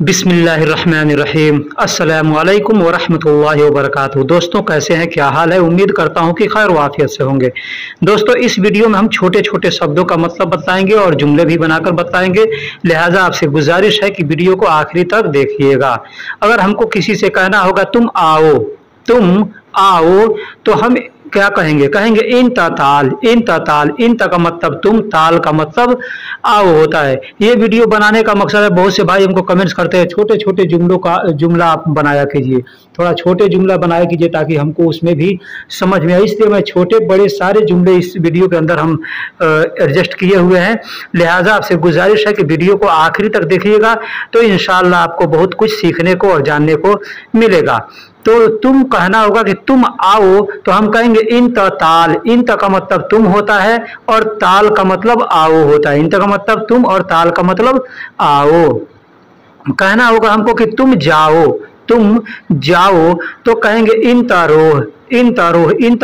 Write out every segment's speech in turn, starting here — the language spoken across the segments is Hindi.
बिस्मिल्लाहिर्रहमानिर्रहीम अस्सलामुअलैकुम वरहमतुल्लाहि वबरकातुहू। दोस्तों कैसे हैं, क्या हाल है। उम्मीद करता हूं कि खैर वाफियत से होंगे। दोस्तों इस वीडियो में हम छोटे छोटे शब्दों का मतलब बताएंगे और जुमले भी बनाकर बताएंगे, लिहाजा आपसे गुजारिश है कि वीडियो को आखिरी तक देखिएगा। अगर हमको किसी से कहना होगा तुम आओ तो हम क्या कहेंगे? कहेंगे इन ताल। इन का मतलब तुम, ताल का मतलब आओ होता है। ये वीडियो बनाने का मकसद है, बहुत से भाई हमको कमेंट्स करते हैं छोटे छोटे जुमला आप बनाया कीजिए, थोड़ा छोटे जुमला बनाया कीजिए ताकि हमको उसमें भी समझ में आए। इसलिए मैं छोटे बड़े सारे जुमले इस वीडियो के अंदर हम एडजस्ट किए हुए हैं। लिहाजा आपसे गुजारिश है कि वीडियो को आखिरी तक देखिएगा तो इंशाअल्लाह आपको बहुत कुछ सीखने को और जानने को मिलेगा। तो तुम कहना होगा कि तुम आओ तो हम कहेंगे इन ताल। इन का मतलब तुम होता है और ताल का मतलब आओ होता है। इन का मतलब तुम और ताल का मतलब आओ। कहना होगा हमको कि तुम जाओ तो कहेंगे इन तारोह। इन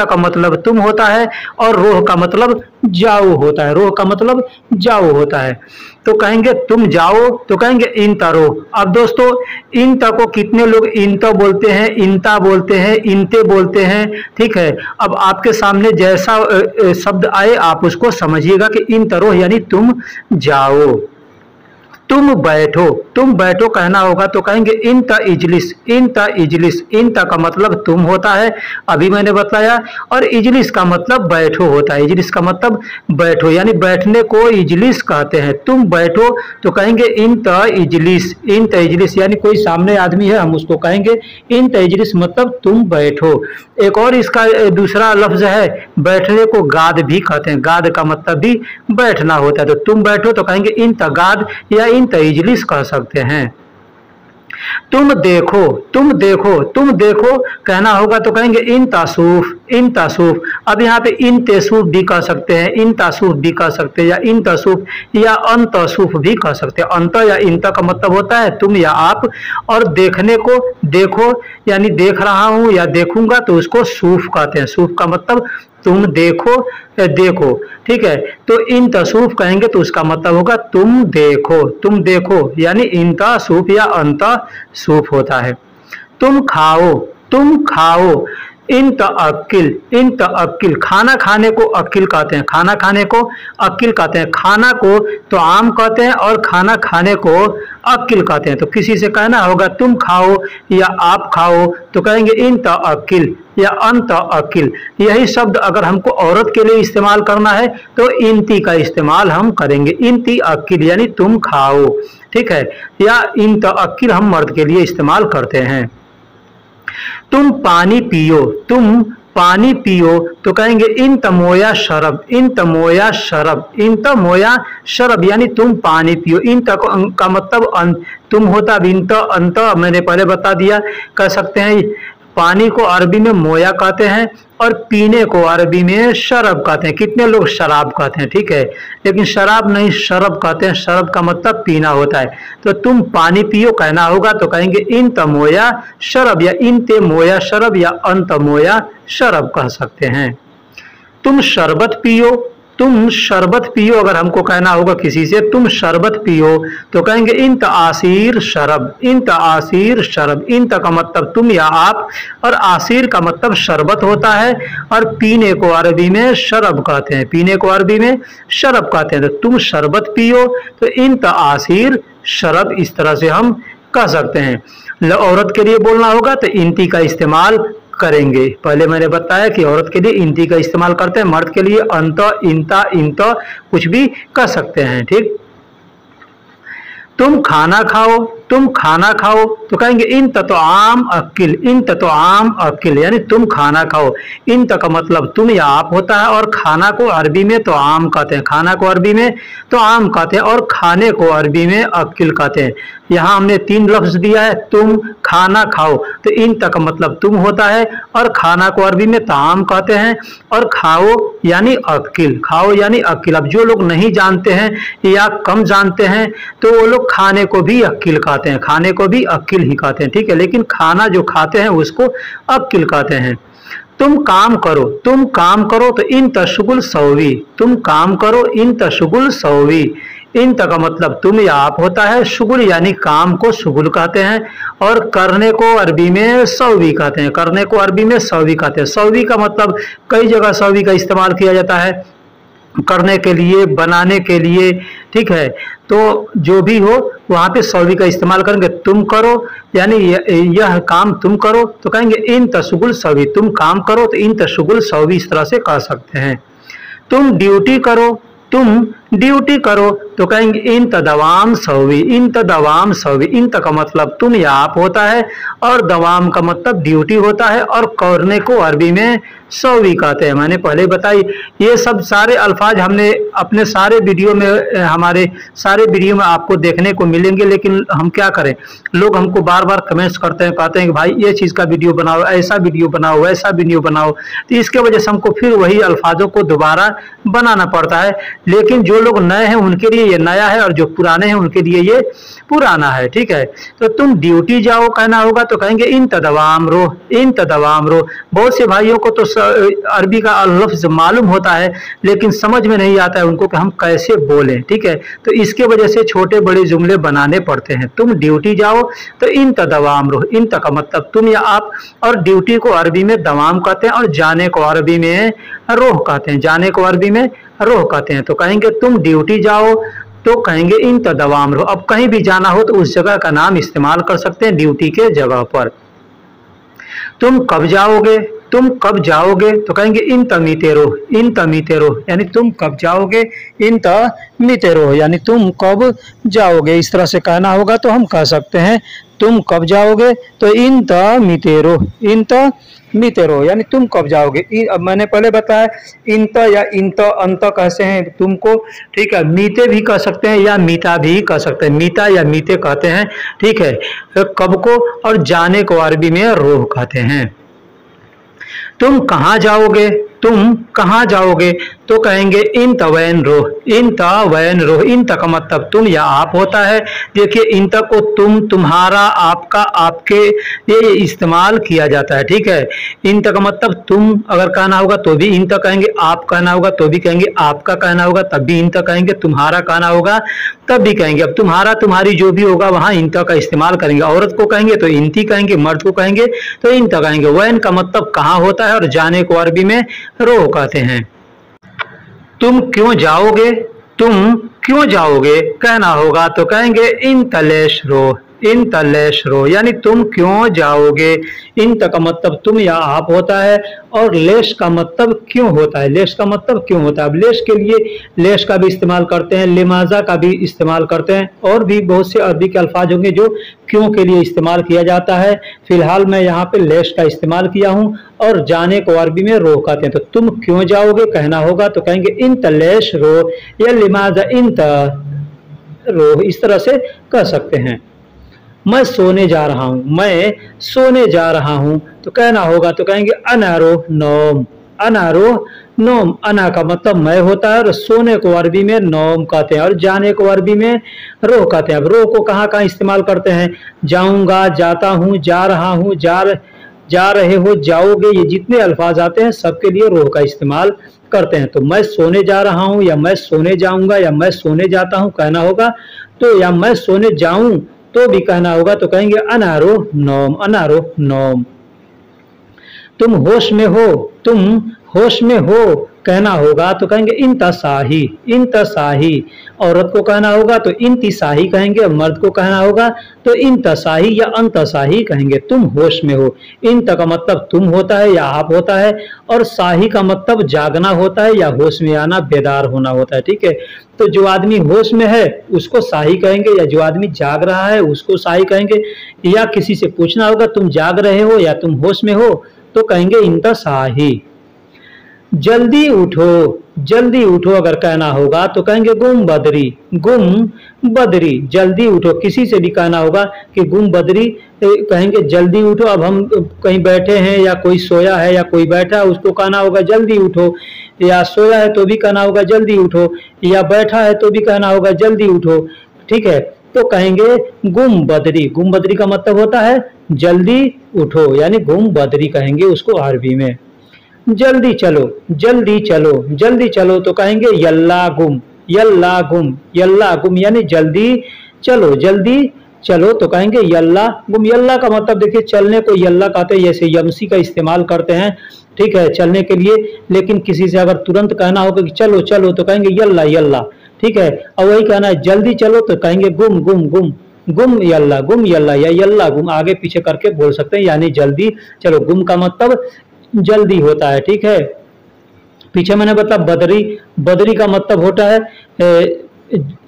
का मतलब तुम होता है और रोह का मतलब जाओ होता है। रोह का मतलब जाओ होता है। तो कहेंगे तुम जाओ तो कहेंगे इन तारोह। अब दोस्तों इंता को कितने लोग इंता बोलते हैं, इंता बोलते हैं, इंते बोलते हैं, ठीक है। अब आपके सामने जैसा शब्द आए आप उसको समझिएगा कि इन तारोह यानी तुम जाओ। तुम बैठो कहना होगा तो कहेंगे इंता इजलिस। इंता का मतलब तुम होता है, अभी मैंने बताया, और इजलिस का मतलब बैठो होता है। इजलिस का मतलब बैठो यानी बैठने को इजलिस कहते हैं। तुम बैठो तो कहेंगे इंता इजलिस यानी कोई सामने आदमी है हम उसको कहेंगे इंता इजलिस मतलब तुम बैठो। एक और इसका दूसरा लफ्ज है बैठने को गाद भी कहते हैं। गाद का मतलब भी बैठना होता है। तो तुम बैठो तो कहेंगे इंता गाद या इंता इजलिस कह सकते हैं। तुम देखो कहना होगा तो कहेंगे इन तासूफ। अब यहाँ पे इन तेसूफ भी कह सकते हैं, इन तासूफ भी कह सकते हैं, या इन तसूफ या अन तसूफ भी कह सकते हैं। अंत या इंता का मतलब होता है तुम या आप, और देखने को देखो यानी देख रहा हूं या देखूंगा तो उसको सूफ कहते हैं। सूफ का मतलब तुम देखो, ठीक है। तो इन तसूफ कहेंगे तो उसका मतलब होगा तुम देखो यानी इंता सूफ या अंता सूफ होता है। तुम खाओ इंत अक्किल। खाना खाने को अक्किल कहते हैं। खाना खाने को अक्किल कहते हैं। खाना को तो आम कहते हैं और खाना खाने को अक्किल कहते हैं। तो किसी से कहना होगा तुम खाओ या आप खाओ तो कहेंगे इंत अक्किल या अंत अक्किल। यही शब्द अगर हमको औरत के लिए इस्तेमाल करना है तो इंती का इस्तेमाल हम करेंगे। इंती अक्किल यानी तुम खाओ, ठीक है, या इंत अक्किल हम मर्द के लिए इस्तेमाल करते हैं। तुम पानी पियो तो कहेंगे इन तमोया शरब यानी तुम पानी पियो। इन का मतलब तुम होता। अब इंत अंत मैंने पहले बता दिया। कह सकते हैं पानी को अरबी में मोया कहते हैं और पीने को अरबी में शरब कहते हैं। कितने लोग शराब कहते हैं, ठीक है, लेकिन शराब नहीं शरब कहते हैं। शरब का मतलब पीना होता है। तो तुम पानी पियो कहना होगा तो कहेंगे इन तमोया शरब या इन ते मोया शरब या अंत मोया शरब कह सकते हैं। तुम शरबत पियो अगर हमको कहना होगा किसी से तुम शरबत पियो तो कहेंगे इंत आसीर शरब। इंत का मतलब तुम या आप और आसीर का मतलब शरबत होता है और पीने को अरबी में शरब कहते हैं। तो तुम शरबत पियो तो इंत आसीर शरब, इस तरह से हम कह सकते हैं। औरत के लिए बोलना होगा तो इंती का इस्तेमाल करेंगे। पहले मैंने बताया कि औरत के लिए इंती का इस्तेमाल करते हैं, मर्द के लिए अंत, इंता कुछ भी कह सकते हैं, ठीक। तुम खाना खाओ तो कहेंगे इन तो आम अक्किल यानी तुम खाना खाओ। इन का मतलब तुम या आप होता है और खाना को अरबी में तो आम कहते हैं। खाना को अरबी में तो आम कहते हैं और खाने को अरबी में अक्किल कहते हैं। यहाँ हमने तीन लफ्ज दिया है, तुम खाना खाओ तो इन का मतलब तुम होता है और खाना को अरबी में ताम कहते हैं और खाओ यानी अक्किल। अब जो लोग नहीं जानते हैं या कम जानते हैं तो वो लोग खाने को भी अक्किल कहते हैं। खाने को भी अक्किल ही कहते हैं, ठीक है, लेकिन खाना जो खाते हैं उसको अक्किल कहते हैं। तुम काम करो तो इन तशगुल सौवी। इंत का मतलब तुम या आप होता है। शुगुल यानी काम को शुगुल कहते हैं। और करने को अरबी में सौवी कहते हैं। करने को अरबी में सौवी कहते हैं। सौवी का मतलब कई जगह सौवी का इस्तेमाल किया जाता है, करने के लिए, बनाने के लिए, ठीक है। तो जो भी हो वहाँ पे सौवी का इस्तेमाल करेंगे। तुम करो यानी यह काम तुम करो तो कहेंगे इन तशुगुल सौवी, तुम काम करो तो इन तशुगुल सौवी इस तरह से कह सकते हैं। तुम ड्यूटी करो, तुम ड्यूटी करो तो कहेंगे इन तदवाम सौवी, इन तदवाम सौवी। इन का मतलब तुम या आप होता है और दवाम का मतलब ड्यूटी होता है और करने को अरबी में सौवी कहते हैं। मैंने पहले बताई ये सब सारे अल्फाज हमने अपने सारे वीडियो में, हमारे सारे वीडियो में आपको देखने को मिलेंगे। लेकिन हम क्या करें, लोग हमको बार बार कमेंट्स करते हैं, कहते हैं कि भाई ये चीज़ का वीडियो बनाओ, ऐसा वीडियो बनाओ, वैसा वीडियो बनाओ। तो इसके वजह से हमको फिर वही अल्फाजों को दोबारा बनाना पड़ता है। लेकिन जो लोग नए हैं उनके लिए ये नया है और जो पुराने हैं उनके लिए ये पुराना है, ठीक है। तो तुम ड्यूटी जाओ कहना होगा तो कहेंगे इन तदवाम रो, इन तदवाम रो। बहुत से भाइयों को तो अरबी का लफ्ज मालूम होता है लेकिन समझ में नहीं आता है उनको कि हम कैसे बोलें, ठीक है। तो इसके वजह से छोटे बड़े जुमले बनाने पड़ते हैं। तुम ड्यूटी जाओ तो इन तदवाम रो, इन का मतलब तुम या आप, और ड्यूटी को अरबी में दवाम कहते हैं और जाने को अरबी में रोह कहते हैं। जाने को अरबी में रोह कहते हैं। तो कहेंगे तुम ड्यूटी जाओ तो कहेंगे इन तदवाम रो। अब कहीं भी जाना हो तो उस जगह का नाम इस्तेमाल कर सकते हैं ड्यूटी के जगह पर। तुम कब जाओगे, तुम कब जाओगे तो कहेंगे इन तमीतेरो, इन तमीतेरो यानी तुम कब जाओगे, इन तमीतेरो यानी तुम कब जाओगे। इस तरह से कहना होगा तो हम कह सकते हैं तुम कब जाओगे तो इन तमीतेरो, इन तमीतेरो यानी तुम कब जाओगे। अब मैंने पहले बताया इंत या इंत अंत कैसे हैं तुमको, ठीक है। मीते भी कह सकते हैं या मीता भी कह सकते हैं, मीता या मीते कहते हैं, ठीक है, कब को। और जाने को अरबी में रोह कहते हैं। तुम कहाँ जाओगे, तुम कहाँ जाओगे तो कहेंगे इन तवैन रोह, इन तवैन रोह। इन का मतलब तुम या आप होता है। देखिए इन को तुम, तुम्हारा, आपका, आपके ये इस्तेमाल किया जाता है, ठीक है। इन का मतलब तुम अगर कहना होगा तो भी इन कहेंगे, आप कहना होगा तो भी कहेंगे, आपका कहना होगा तब भी इन कहेंगे, तुम्हारा कहना होगा तब भी कहेंगे। अब तुम्हारा तुम्हारी जो भी होगा वहाँ इन का इस्तेमाल करेंगे। औरत को कहेंगे तो इंती कहेंगे, मर्द को कहेंगे तो इन कहेंगे। वैन का मतलब कहाँ होता है और जाने को अरबी में रोह कहते हैं। तुम क्यों जाओगे, तुम क्यों जाओगे कहना होगा तो कहेंगे इन तलेश रो, इन तलेश रो यानी तुम क्यों जाओगे। इन का मतलब तुम या आप होता है और लेश का मतलब क्यों होता है। लेश का मतलब क्यों होता है। अब लेश के लिए लेश का भी इस्तेमाल करते हैं, लिमाजा का भी इस्तेमाल करते हैं और भी बहुत से अरबी के अल्फाज होंगे जो क्यों के लिए इस्तेमाल किया जाता है। फिलहाल मैं यहाँ पे लेश का इस्तेमाल किया हूँ। और जाने को अरबी में रो कहते हैं। तो तुम क्यों जाओगे कहना होगा तो कहेंगे इन तलेश रो या लिमाजा इन रो, इस तरह से कह सकते हैं। मैं सोने जा रहा हूँ, मैं सोने जा रहा हूँ तो कहना होगा तो कहेंगे अनारो नोम, अनारो नोम। अना का मतलब मैं होता है और सोने को अरबी में नोम कहते हैं और जाने को अरबी में रोह कहते हैं। अब रोह को कहाँ कहाँ इस्तेमाल करते हैं, जाऊंगा, जाता हूँ, जा रहा हूँ, जा रहे हो, जाओगे, ये जितने अल्फाज आते हैं सबके लिए रोह का इस्तेमाल करते हैं। तो मैं सोने जा रहा हूँ या मैं सोने जाऊंगा या मैं सोने जाता हूँ कहना होगा तो, या मैं सोने जाऊं तो भी कहना होगा तो कहेंगे अनारो नोम, अनारो नोम। तुम होश में हो, तुम होश में हो कहना होगा तो कहेंगे इंता साही, इंता साही। औरत को कहना होगा तो इंती साही कहेंगे, मर्द को कहना होगा तो इंता साही या अंता साही कहेंगे। तुम होश में हो। इंता का मतलब तुम होता है या आप होता है और साही का मतलब जागना होता है या होश में आना, बेदार होना होता है, ठीक है। तो जो आदमी होश में है उसको साही कहेंगे या जो आदमी जाग रहा है उसको साही कहेंगे। या किसी से पूछना होगा तुम जाग रहे हो या तुम होश में हो तो कहेंगे इंता साही। जल्दी उठो, जल्दी उठो अगर कहना होगा तो कहेंगे गुम बदरी, गुम बदरी। जल्दी उठो किसी से भी कहना होगा कि गुम बदरी कहेंगे जल्दी उठो। अब हम कहीं बैठे हैं या कोई सोया है या कोई बैठा है उसको कहना होगा जल्दी उठो, या सोया है तो भी कहना होगा जल्दी उठो, या बैठा है तो भी कहना होगा जल्दी उठो, ठीक है। तो कहेंगे गुम बदरी। गुम बदरी का मतलब होता है जल्दी उठो यानी गुम बदरी कहेंगे उसको अरबी में। जल्दी चलो, जल्दी चलो, जल्दी चलो तो कहेंगे यल्ला गुम, यल्ला गुम, यल्ला गुम यानी जल्दी चलो, जल्दी चलो तो कहेंगे यल्ला गुम। यल्ला का मतलब देखिए चलने को यल्ला कहते हैं, जैसे यमसी का इस्तेमाल करते हैं, ठीक है, चलने के लिए। लेकिन किसी से अगर तुरंत कहना होगा कि चलो चलो तो कहेंगे यल्ला यल्ला, ठीक है। और वही कहना है जल्दी चलो तो कहेंगे गुम गुम गुम, गुम यल्ला या यल्ला गुम, आगे पीछे करके बोल सकते हैं, यानी जल्दी चलो। गुम का मतलब जल्दी होता है, ठीक है। पीछे मैंने बताया बदरी, बदरी का मतलब होता है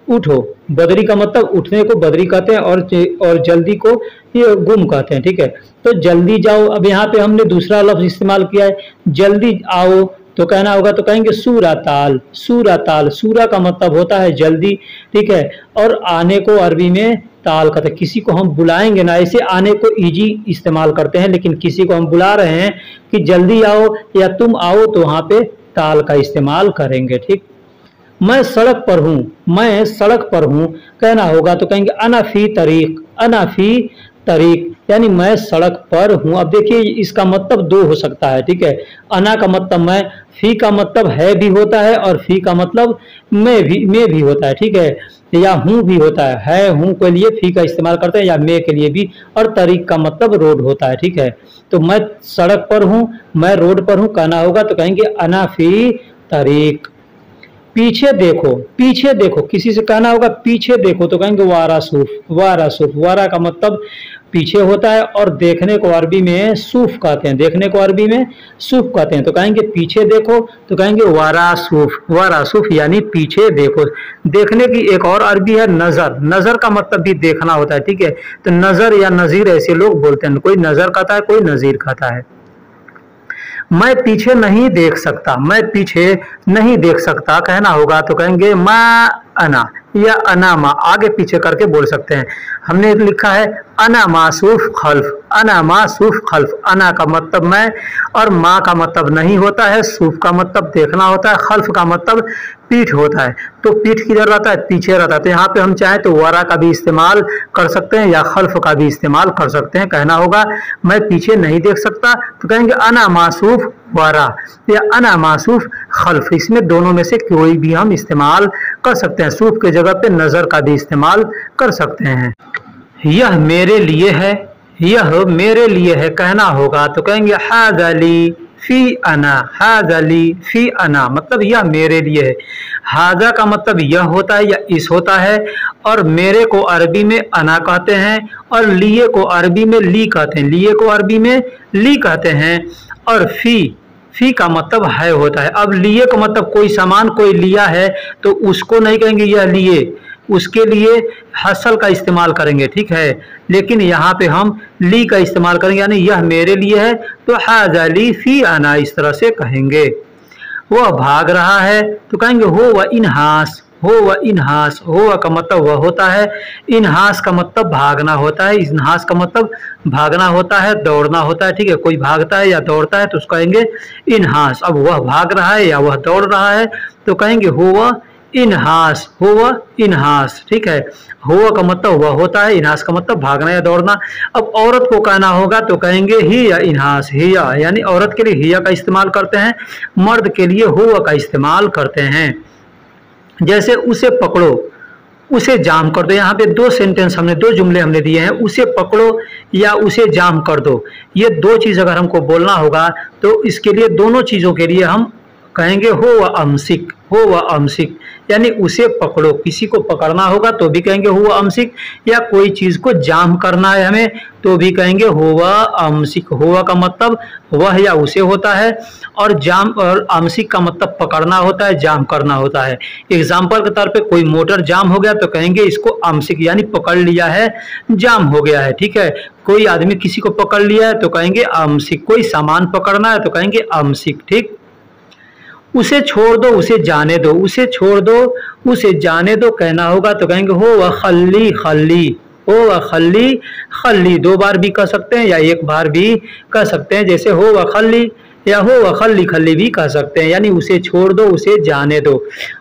उठो, बदरी का मतलब उठने को बदरी कहते हैं, और जल्दी को ये गुम कहते हैं, ठीक है। तो जल्दी जाओ, अब यहाँ पे हमने दूसरा लफ्ज इस्तेमाल किया है, जल्दी आओ तो कहना होगा तो कहेंगे सूरा ताल, सूरा ताल। सूरा का मतलब होता है जल्दी, ठीक है। और आने को अरबी में ताल कहते हैं। किसी को हम बुलाएंगे ना, ऐसे आने को इजी इस्तेमाल करते हैं, लेकिन किसी को हम बुला रहे हैं कि जल्दी आओ या तुम आओ तो वहाँ पे ताल का इस्तेमाल करेंगे, ठीक। मैं सड़क पर हूँ, मैं सड़क पर हूँ कहना होगा तो कहेंगे अना फी तरीक, अना फी तरीक यानी मैं सड़क पर हूँ। अब देखिए इसका मतलब दो हो सकता है, ठीक है। अना का मतलब मैं, फी का मतलब है भी होता है, और फी का मतलब मैं भी होता है, ठीक है। या हूँ भी होता है हूँ के लिए फी का इस्तेमाल करते हैं, या मैं के लिए भी। और तरीक का मतलब रोड होता है, ठीक है। तो मैं सड़क पर हूँ, मैं रोड पर हूँ कहना होगा तो कहेंगे अना फी तरीक। पीछे देखो, पीछे देखो, किसी से कहना होगा पीछे देखो तो कहेंगे वारा सूफ, वारा सूफ। वारा का मतलब पीछे होता है, और देखने को अरबी में सूफ कहते हैं, देखने को अरबी में सूफ कहते हैं। तो कहेंगे पीछे देखो तो कहेंगे वारा सूफ, वारा सूफ यानी पीछे देखो। देखने की एक और अरबी है नजर, नजर का मतलब भी देखना होता है, ठीक है। तो नजर या नजीर ऐसे लोग बोलते हैं, कोई नजर कहता है, कोई नजीर कहता है। मैं पीछे नहीं देख सकता, मैं पीछे नहीं देख सकता कहना होगा तो कहेंगे मा अना या अनामा, आगे पीछे करके बोल सकते हैं। हमने लिखा है अना मासूफ खल्फ, अना मासूफ खल्फ। अना का मतलब मैं, और माँ का मतलब नहीं होता है, सूफ का मतलब देखना होता है, खल्फ का मतलब पीठ होता है। तो पीठ किधर रहता है, पीछे रहता है। तो यहाँ पे हम चाहें तो वरा का भी इस्तेमाल कर सकते हैं, या खल्फ का भी इस्तेमाल कर सकते हैं। कहना होगा मैं पीछे नहीं देख सकता तो कहेंगे अना मासूफ वरा या अना मासूफ खल्फ। इसमें दोनों में से कोई भी हम इस्तेमाल कर सकते हैं। सूफ के जगह पे नजर का भी इस्तेमाल कर सकते हैं। यह मेरे लिए है, यह मेरे लिए है कहना होगा तो कहेंगे हादली फी अना, हादली फी अना मतलब यह मेरे लिए है। हाजा का मतलब यह होता है या इस होता है, और मेरे को अरबी में अना कहते हैं, और लिए को अरबी में ली कहते हैं, लिए को अरबी में ली कहते हैं। और फी का मतलब है होता है। अब लिए का मतलब कोई सामान कोई लिया है तो उसको नहीं कहेंगे यह लिए, उसके लिए हसल का इस्तेमाल करेंगे, ठीक है। लेकिन यहाँ पे हम ली का इस्तेमाल करेंगे, यानी यह मेरे लिए है तो हाजा ली फी आना, इस तरह से कहेंगे। वह भाग रहा है तो कहेंगे हो व इनहास, हो व इनहास। हो का मतलब वह होता है, इनहास का मतलब भागना होता है, इनहास का मतलब भागना होता है, दौड़ना होता है, ठीक है। कोई भागता है या दौड़ता है तो उसको कहेंगे इनहास। अब वह भाग रहा है या वह दौड़ रहा है तो कहेंगे हो व इनहास, हो व इनहास, ठीक है। हो का मतलब वह होता है, इनहास का मतलब भागना या दौड़ना। अब औरत को कहना होगा तो कहेंगे ही या इनहास, हिया यानी औरत के लिए हिया का इस्तेमाल करते हैं, मर्द के लिए हो का इस्तेमाल करते हैं। जैसे उसे पकड़ो, उसे जाम कर दो। यहाँ पे दो सेंटेंस हमने, दो जुमले हमने दिए हैं, उसे पकड़ो या उसे जाम कर दो। ये दो चीज अगर हमको बोलना होगा तो इसके लिए दोनों चीजों के लिए हम कहेंगे हो व अमसिक, हो व अमसिक यानी उसे पकड़ो। किसी को पकड़ना होगा तो भी कहेंगे हो व अमसिक, या कोई चीज को जाम करना है हमें तो भी कहेंगे हो व अमसिक। हो का मतलब वह या उसे होता है, और जाम और अमसिक का मतलब पकड़ना होता है, जाम करना होता है। एग्जाम्पल के तौर पे कोई मोटर जाम हो गया तो कहेंगे इसको अमसिक यानी पकड़ लिया है, जाम हो गया है, ठीक है। कोई आदमी किसी को पकड़ लिया है तो कहेंगे अमसिक। कोई सामान पकड़ना है तो कहेंगे अमसिक, ठीक। उसे छोड़ दो, उसे जाने दो, उसे छोड़ दो, उसे जाने दो कहना होगा तो कहेंगे हो व खल्ली खल्ली, हो व खल्ली खल्ली। दो बार भी कह सकते हैं या एक बार भी कह सकते हैं, जैसे हो व खल्ली या हो व खल्ली खल्ली भी कह सकते हैं, यानी उसे छोड़ दो, उसे जाने दो।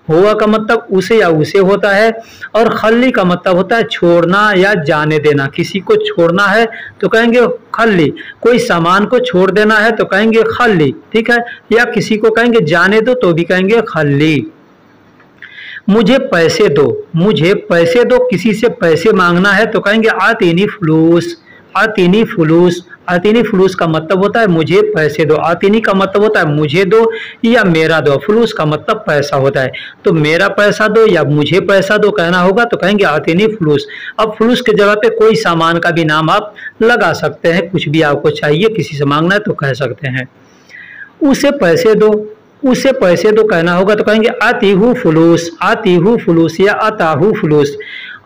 हुआ का मतलब उसे या उसे होता है, और खल्ली का मतलब होता है छोड़ना या जाने देना। किसी को छोड़ना है तो कहेंगे खल्ली, कोई सामान को छोड़ देना है तो कहेंगे खल्ली, ठीक है। या किसी को कहेंगे जाने दो तो भी कहेंगे खल्ली। मुझे पैसे दो, मुझे पैसे दो, किसी से पैसे मांगना है तो कहेंगे आतीनी फलूस, आतीनी फलूस। आतीनी फलूस का मतलब होता है मुझे पैसे दो, आतीनी का मतलब होता है मुझे दो या मेरा दो, फलूस का मतलब पैसा होता है। तो मेरा पैसा दो या मुझे पैसा दो कहना होगा तो कहेंगे आतीनी फलूस। अब फलूस के जगह पे कोई सामान का भी नाम आप लगा सकते हैं, कुछ भी आपको चाहिए, किसी से मांगना है तो कह सकते हैं। उसे पैसे दो, उसे पैसे दो कहना होगा तो कहेंगे आतीहू फलूस, आतीहू फलूस या अताहू फलूस।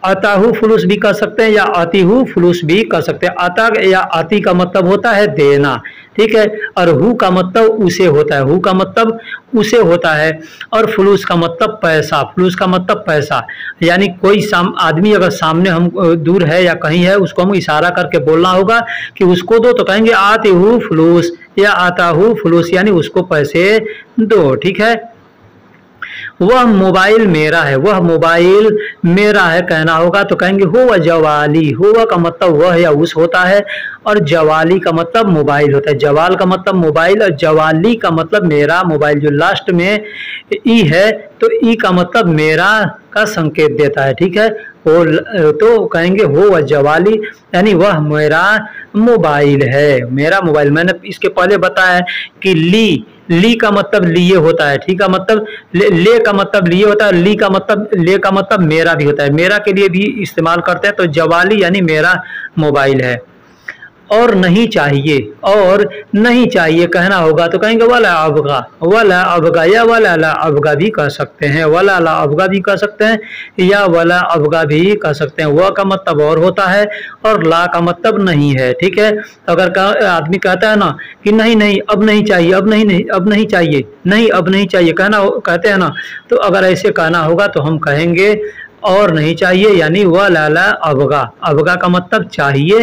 अताहू फलूस भी कह सकते हैं या आतीहू फलूस भी कह सकते हैं। अता या आती का मतलब होता है देना, ठीक है, और हु का मतलब उसे होता है, हु का मतलब उसे होता है, और फलूस का मतलब पैसा, फलूस का मतलब पैसा। यानी कोई आदमी अगर सामने हम दूर है या कहीं है, उसको हम इशारा करके बोलना होगा कि उसको दो तो कहेंगे आतीहू फलूस या आताहू फलूस, यानी उसको पैसे दो, ठीक है। वह मोबाइल मेरा है, वह मोबाइल मेरा है कहना होगा तो कहेंगे हुआ जवाली। हुआ का मतलब वह या उस होता है, और जवाली का मतलब मोबाइल होता है। जवाल का मतलब मोबाइल और जवाली का मतलब मेरा मोबाइल। जो लास्ट में ई है तो ई का मतलब मेरा का संकेत देता है, ठीक है। वो तो कहेंगे हो वह जवाली, यानी वह मेरा मोबाइल है, मेरा मोबाइल। मैंने इसके पहले बताया कि ली का मतलब लिए होता है, ठीक है, मतलब ले का मतलब लिए होता है, ली का मतलब ले का मतलब मेरा भी होता है, मेरा के लिए भी इस्तेमाल करते हैं। तो जवाली यानी मेरा मोबाइल है। और नहीं चाहिए, और नहीं चाहिए कहना होगा तो कहेंगे वाला अबगा, वाला अबगा या वाला ला अबगा भी कह सकते हैं, वाला ला अबगा भी कह सकते हैं या वाला अबगा भी कह सकते हैं। वह का मतलब और होता है और ला का मतलब नहीं है, ठीक है। अगर आदमी कहता है ना कि नहीं नहीं अब नहीं चाहिए, अब नहीं अब नहीं चाहिए, नहीं अब नहीं चाहिए कहते हैं ना, तो अगर ऐसे कहना होगा तो हम कहेंगे और नहीं चाहिए, यानी वह लाला अबगा। अबगा का मतलब चाहिए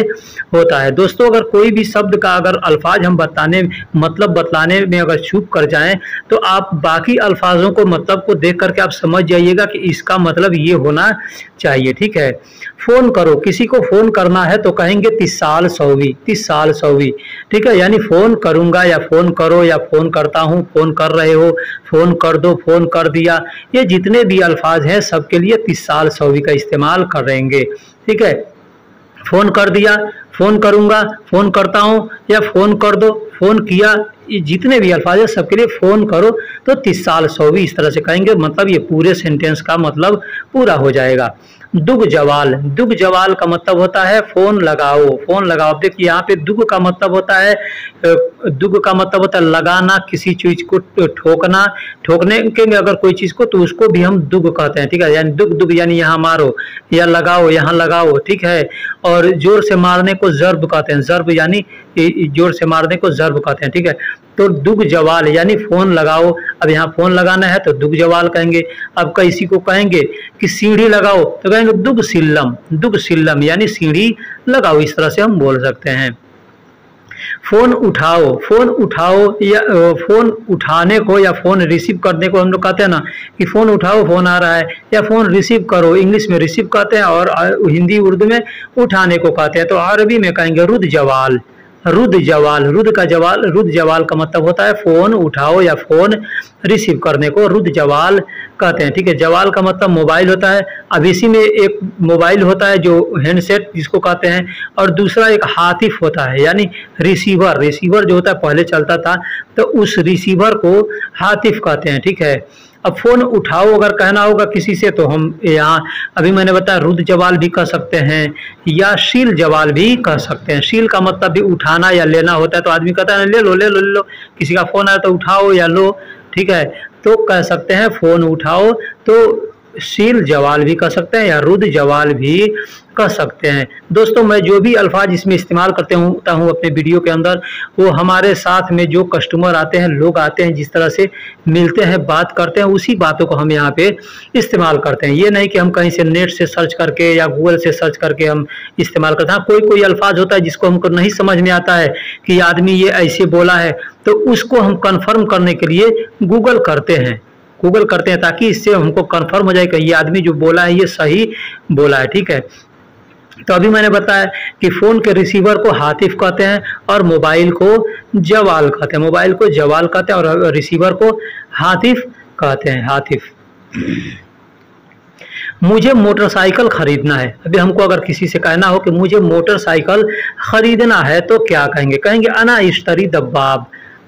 होता है। दोस्तों अगर कोई भी शब्द का अगर अल्फाज हम मतलब बतलाने में अगर चूक कर जाएं तो आप बाकी अल्फाजों को मतलब को देख करके आप समझ जाइएगा कि इसका मतलब ये होना चाहिए, ठीक है। फोन करो, किसी को फोन करना है तो कहेंगे तिसाल सौवी, तिसाल सौवी, ठीक है, यानी फोन करूंगा या फोन करो या फोन करता हूँ, फोन कर रहे हो, फोन कर दो, फोन कर दिया, ये जितने भी अल्फाज हैं सबके लिए तिसाल सौवी का इस्तेमाल करेंगे, ठीक है। फोन कर दिया, फोन करूंगा, फोन करता हूँ या फोन कर दो, फोन किया, ये जितने भी अल्फाज है सबके लिए फोन करो तो तिसाल सौवी इस तरह से कहेंगे, मतलब ये पूरे सेंटेंस का मतलब पूरा हो जाएगा। दुग जवाल, दुग जवाल का मतलब होता है फोन लगाओ, फोन लगाओ। देखिए यहाँ पे दुग का मतलब होता है, दुग का मतलब होता है लगाना, किसी चीज को ठोकना, ठोकने के अगर कोई चीज को तो उसको भी हम दुग कहते हैं, ठीक है, यानी दुग दुग यानी यहाँ मारो या लगाओ, यहाँ लगाओ, ठीक है। और जोर से मारने को जर्ब कहते हैं, जर्ब यानी जोर से मारने को जर्ब कहते हैं, ठीक है। तो दुग जवाल यानी फोन लगाओ, अब यहाँ फोन लगाना है तो दुग जवाल कहेंगे। अब किसी को कहेंगे कि सीढ़ी लगाओ तो कहेंगे दुग सिल्लम, दुग सिल्लम यानी सीढ़ी लगाओ, इस तरह से हम बोल सकते हैं। फोन उठाओ, फोन उठाओ या फोन उठाने को या फोन रिसीव करने को हम लोग कहते हैं ना कि फोन उठाओ फोन आ रहा है, या फोन रिसीव करो, इंग्लिश में रिसीव कहते हैं और हिंदी उर्दू में उठाने को कहते हैं। तो अरबी में कहेंगे रुद जवाल, रुद जवाल, रुद का जवाल, रुद जवाल का मतलब होता है फोन उठाओ या फोन रिसीव करने को रुद जवाल कहते हैं, ठीक है। जवाल का मतलब मोबाइल होता है। अब इसी में एक मोबाइल होता है जो हैंडसेट जिसको कहते हैं, और दूसरा एक हातिफ होता है यानी रिसीवर, रिसीवर जो होता है पहले चलता था तो उस रिसीवर को हातिफ कहते हैं, ठीक है। अब फोन उठाओ अगर कहना होगा किसी से तो हम यहाँ अभी मैंने बताया रुद जवाल भी कह सकते हैं या शील जवाल भी कह सकते हैं। शील का मतलब भी उठाना या लेना होता है, तो आदमी कहता है ले लो ले लो ले लो, किसी का फोन आया तो उठाओ या लो, ठीक है, तो कह सकते हैं फोन उठाओ, तो शील जवाल भी कह सकते हैं या रुद जवाल भी कह सकते हैं। दोस्तों मैं जो भी अल्फाज इसमें इस्तेमाल करते हूँ अपने वीडियो के अंदर, वो हमारे साथ में जो कस्टमर आते हैं, लोग आते हैं, जिस तरह से मिलते हैं, बात करते हैं, उसी बातों को हम यहाँ पे इस्तेमाल करते हैं। ये नहीं कि हम कहीं से नेट से सर्च करके या गूगल से सर्च करके हम इस्तेमाल करते हैं। हाँ, कोई कोई अल्फाज होता है जिसको हमको नहीं समझ में आता है कि आदमी ये ऐसे बोला है, तो उसको हम कन्फर्म करने के लिए गूगल करते हैं ताकि इससे हमको कंफर्म हो जाए कि ये आदमी जो बोला है ये सही बोला है, ठीक है। तो अभी मैंने बताया कि फोन के रिसीवर को हातिफ कहते हैं और मोबाइल को जवाल कहते हैं, मोबाइल को जवाल कहते हैं और रिसीवर को हातिफ कहते हैं, हातिफ। मुझे मोटरसाइकिल खरीदना है। अभी हमको अगर किसी से कहना हो कि मुझे मोटरसाइकिल खरीदना है तो क्या कहेंगे? कहेंगे अना इश्तरी दब्बाब।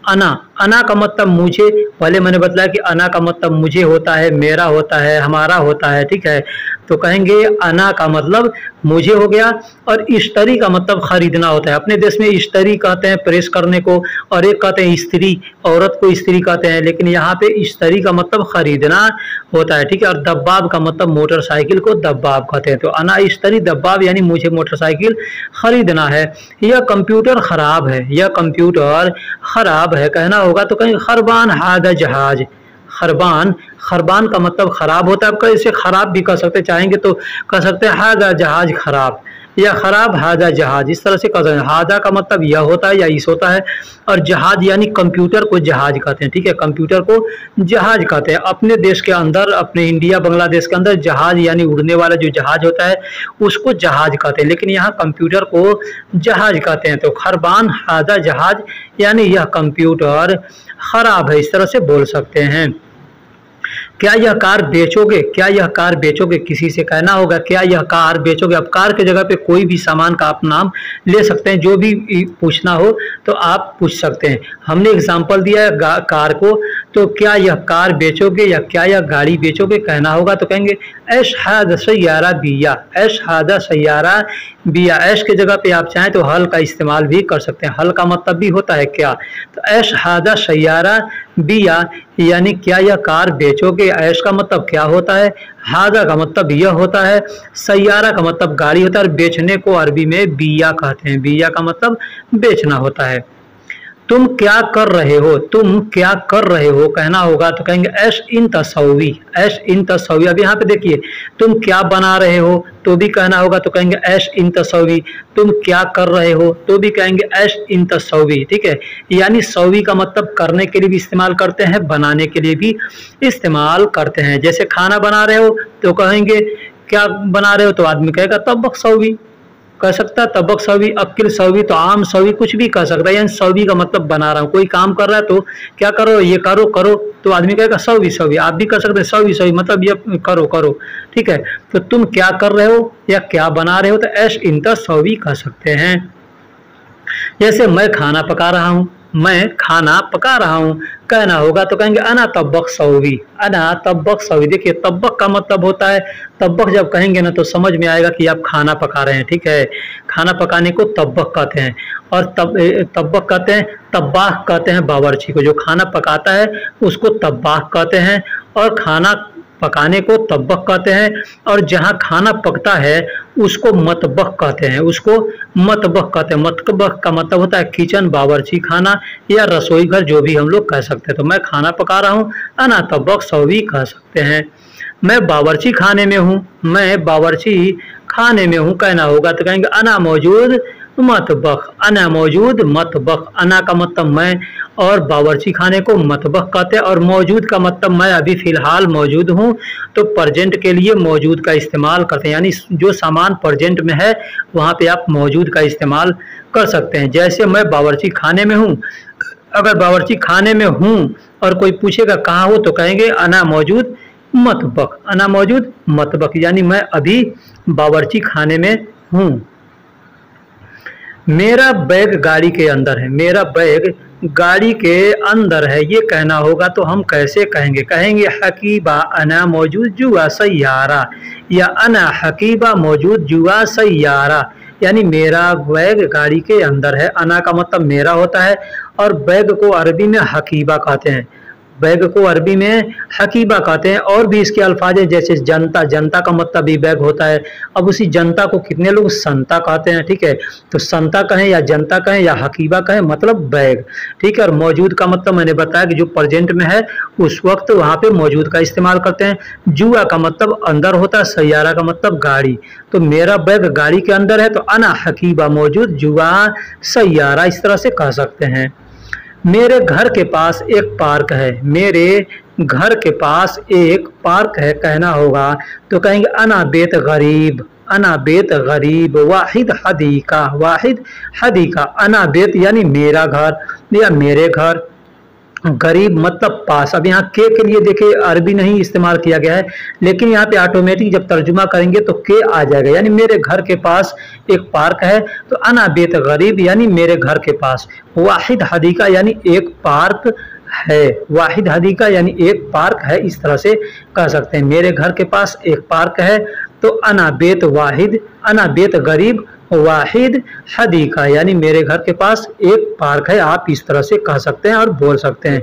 अना, अना का मतलब मुझे, पहले मैंने बताया कि अना का मतलब मुझे होता है, मेरा होता है, हमारा होता है, ठीक है। तो कहेंगे अना का मतलब मुझे हो गया, और इश्तरी का मतलब खरीदना होता है। अपने देश में इश्तरी कहते हैं प्रेस करने को, और एक कहते हैं स्त्री, औरत को स्त्री कहते हैं, लेकिन यहाँ पे इश्तरी का मतलब खरीदना होता है, ठीक है। और दब्बाब का मतलब मोटरसाइकिल को दब्बाब कहते हैं। तो अना इश्तरी दब्बाब यानी मुझे मोटरसाइकिल खरीदना है। यह कंप्यूटर खराब है, यह कंप्यूटर खराब है कहना होगा तो कहेंगे खरबान हादा जहाज। खरबान, खरबान का मतलब खराब होता है। आप इसे खराब भी कह सकते, चाहेंगे तो कह सकते हैं हादा जहाज खराब, या खराब हादा जहाज, इस तरह से कह सकते हैं। हादा का मतलब यह होता है या इस होता है, और जहाज यानी कंप्यूटर को जहाज कहते हैं, ठीक है। कंप्यूटर को जहाज कहते हैं। अपने देश के अंदर, अपने इंडिया बांग्लादेश के अंदर जहाज यानी उड़ने वाला जो जहाज होता है उसको जहाज कहते हैं, लेकिन यहाँ कंप्यूटर को जहाज कहते हैं। तो खरबान हादा जहाज यानी यह कंप्यूटर खराब है, इस तरह से बोल सकते हैं। क्या यह कार बेचोगे? क्या यह कार बेचोगे? किसी से कहना होगा क्या यह कार बेचोगे? अब कार के जगह पे कोई भी सामान का आप नाम ले सकते हैं, जो भी पूछना हो तो आप पूछ सकते हैं। हमने एग्जांपल दिया है कार को, तो क्या यह कार बेचोगे या क्या यह गाड़ी बेचोगे कहना होगा तो कहेंगे ऐश हादा सैयारा बिया। ऐश हादा सैयारा बिया। ऐश के जगह पे आप चाहें तो हल का इस्तेमाल भी कर सकते हैं। हल का मतलब भी होता है क्या। तो ऐश हादा सैयारा बिया यानी क्या यह कार बेचोगे। ऐश का मतलब क्या होता है, हादा का मतलब यह होता है, सैयारा का मतलब गाड़ी होता है, और बेचने को अरबी में बिया कहते हैं। बिया का मतलब बेचना होता है। तुम क्या कर रहे हो? तुम क्या कर रहे हो कहना होगा तो कहेंगे ऐश इन तसवी। ऐश इन तसवी। अब यहाँ पे देखिए, तुम क्या बना रहे हो तो भी कहना होगा तो कहेंगे ऐश इन तसवी। तुम क्या कर रहे हो तो भी कहेंगे ऐश इन तसवी, ठीक है। यानी सवी का मतलब करने के लिए भी इस्तेमाल करते हैं, बनाने के लिए भी इस्तेमाल करते हैं। जैसे खाना बना रहे हो तो कहेंगे क्या बना रहे हो, तो आदमी कहेगा तबक सवी कह सकता है, तबक सवी, अक्ल सवी, तो आम सवी, कुछ भी कह सकता है। यानी सवी का मतलब बना रहा हूँ। कोई काम कर रहा है तो क्या करो, ये करो करो, तो आदमी कहेगा सवी सवी। आप भी कर सकते हैं सवी सवी, मतलब ये करो करो, ठीक है। तो तुम क्या कर रहे हो या क्या बना रहे हो तो ऐश इंता सवी कह सकते हैं। जैसे मैं खाना पका रहा हूँ, मैं खाना पका रहा हूँ कहना होगा तो कहेंगे अना तब्बक सवी। अना तब्बक सवी। देखिए तब्बक का मतलब होता है, तब्बक जब कहेंगे ना तो समझ में आएगा कि आप खाना पका रहे हैं, ठीक है। खाना पकाने को तब्बक कहते हैं, और तब्बक कहते हैं, तब्बाख कहते हैं बावर्ची को। जो खाना पकाता है उसको तब्बाख कहते हैं, और खाना पकाने को तब्बक कहते हैं, और जहाँ खाना पकता है उसको मतबख कहते हैं, उसको मतबख कहते हैं। मतबख का मतलब होता है किचन, बावर्ची खाना या रसोई घर, जो भी हम लोग कह सकते हैं। तो मैं खाना पका रहा हूँ, अना तब्बक सवी कह सकते हैं। मैं बावर्ची खाने में हूँ, मैं बावर्ची खाने में हूँ कहना होगा तो कहेंगे अना मौजूद मतबख। अना मौजूद मतबख। अना का मतलब मैं, और बावर्ची खाने को मतबख कहते हैं, और मौजूद का मतलब मैं अभी फ़िलहाल मौजूद हूँ, तो प्रेजेंट के लिए मौजूद का इस्तेमाल करते हैं। यानी जो सामान प्रेजेंट में है वहाँ पे आप मौजूद का इस्तेमाल कर सकते हैं। जैसे मैं बावर्ची खाने में हूँ, अगर बावर्ची खाने में हूँ और कोई पूछेगा कहाँ हो तो कहेंगे अना मौजूद मतबख। अना मौजूद मतबख यानी मैं अभी बावर्ची खाने में हूँ। मेरा बैग गाड़ी के अंदर है। मेरा बैग गाड़ी के अंदर है ये कहना होगा तो हम कैसे कहेंगे? कहेंगे हकीबा अना मौजूद जुआ सैयारा, या अना हकीबा मौजूद जुआ सैयारा। यानी मेरा बैग गाड़ी के अंदर है। अना का मतलब मेरा होता है, और बैग को अरबी में हकीबा कहते हैं। बैग को अरबी में हकीबा कहते हैं। और भी इसके अल्फाज है, जैसे जनता। जनता का मतलब भी बैग होता है। अब उसी जनता को कितने लोग संता कहते हैं, ठीक है। तो संता कहें या जनता कहें या हकीबा कहें, मतलब बैग, ठीक है। और मौजूद का मतलब मैंने बताया कि जो प्रेजेंट में है उस वक्त वहाँ पे मौजूद का इस्तेमाल करते हैं। जुआ का मतलब अंदर होता है, सैयारा का मतलब गाड़ी। तो मेरा बैग गाड़ी के अंदर है तो अना हकीबा मौजूद जुआ सैयारा, इस तरह से कह सकते हैं। मेरे घर के पास एक पार्क है। मेरे घर के पास एक पार्क है कहना होगा तो कहेंगे अना बेत गरीब। अना बेत गरीब वाहिद हदीका। वाहिद हदीका। अना बेत यानी मेरा घर या मेरे घर, गरीब मतलब पास। अब यहाँ के लिए देखिए अरबी नहीं इस्तेमाल किया गया है, लेकिन यहाँ पे ऑटोमेटिक जब तर्जुमा करेंगे तो के आ जाएगा, यानी मेरे घर के पास एक पार्क है, तो अना बेत गरीब यानी मेरे घर के पास। वाहिद हदीका यानी एक पार्क है, वाहिद हदीका यानी एक पार्क है, इस तरह से कह सकते हैं। मेरे घर के पास एक पार्क है, तो अना बेत वाहिद, अना बेत गरीब वाहिद हदीका यानी मेरे घर के पास एक पार्क है, आप इस तरह से कह सकते हैं और बोल सकते हैं।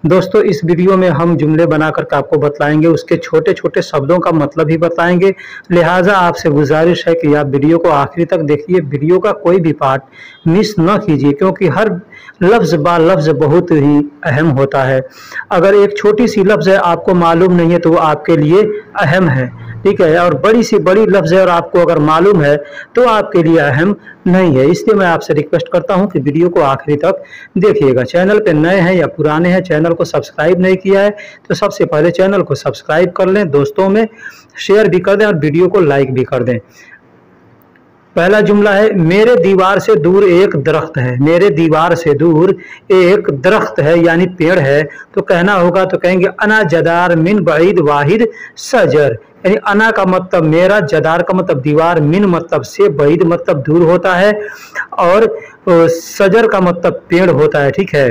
दोस्तों इस वीडियो में हम जुमले बना करके आपको बतलाएंगे, उसके छोटे छोटे शब्दों का मतलब ही बताएंगे, लिहाजा आपसे गुजारिश है कि आप वीडियो को आखिरी तक देखिए, वीडियो का कोई भी पार्ट मिस न कीजिए, क्योंकि हर लफ्ज़ बा लफ्ज़ बहुत ही अहम होता है। अगर एक छोटी सी लफ्ज़ है आपको मालूम नहीं है तो वो आपके लिए अहम है, ठीक है, और बड़ी सी बड़ी लफ्ज़ है और आपको अगर मालूम है तो आपके लिए अहम नहीं है। इसलिए मैं आपसे रिक्वेस्ट करता हूं कि वीडियो को आखिरी तक देखिएगा। चैनल पे नए हैं या पुराने हैं, चैनल को सब्सक्राइब नहीं किया है तो सबसे पहले चैनल को सब्सक्राइब कर लें, दोस्तों में शेयर भी कर दें और वीडियो को लाइक भी कर दें। पहला जुमला है, मेरे दीवार से दूर एक दरख्त है। मेरे दीवार से दूर एक दरख्त है यानी पेड़ है, तो कहना होगा तो कहेंगे अना जदार मिन बईद वाहिद सजर, यानी अना का मतलब मेरा, जदार का मतलब दीवार, मिन मतलब से, बईद मतलब दूर होता है, और सजर का मतलब पेड़ होता है, ठीक है।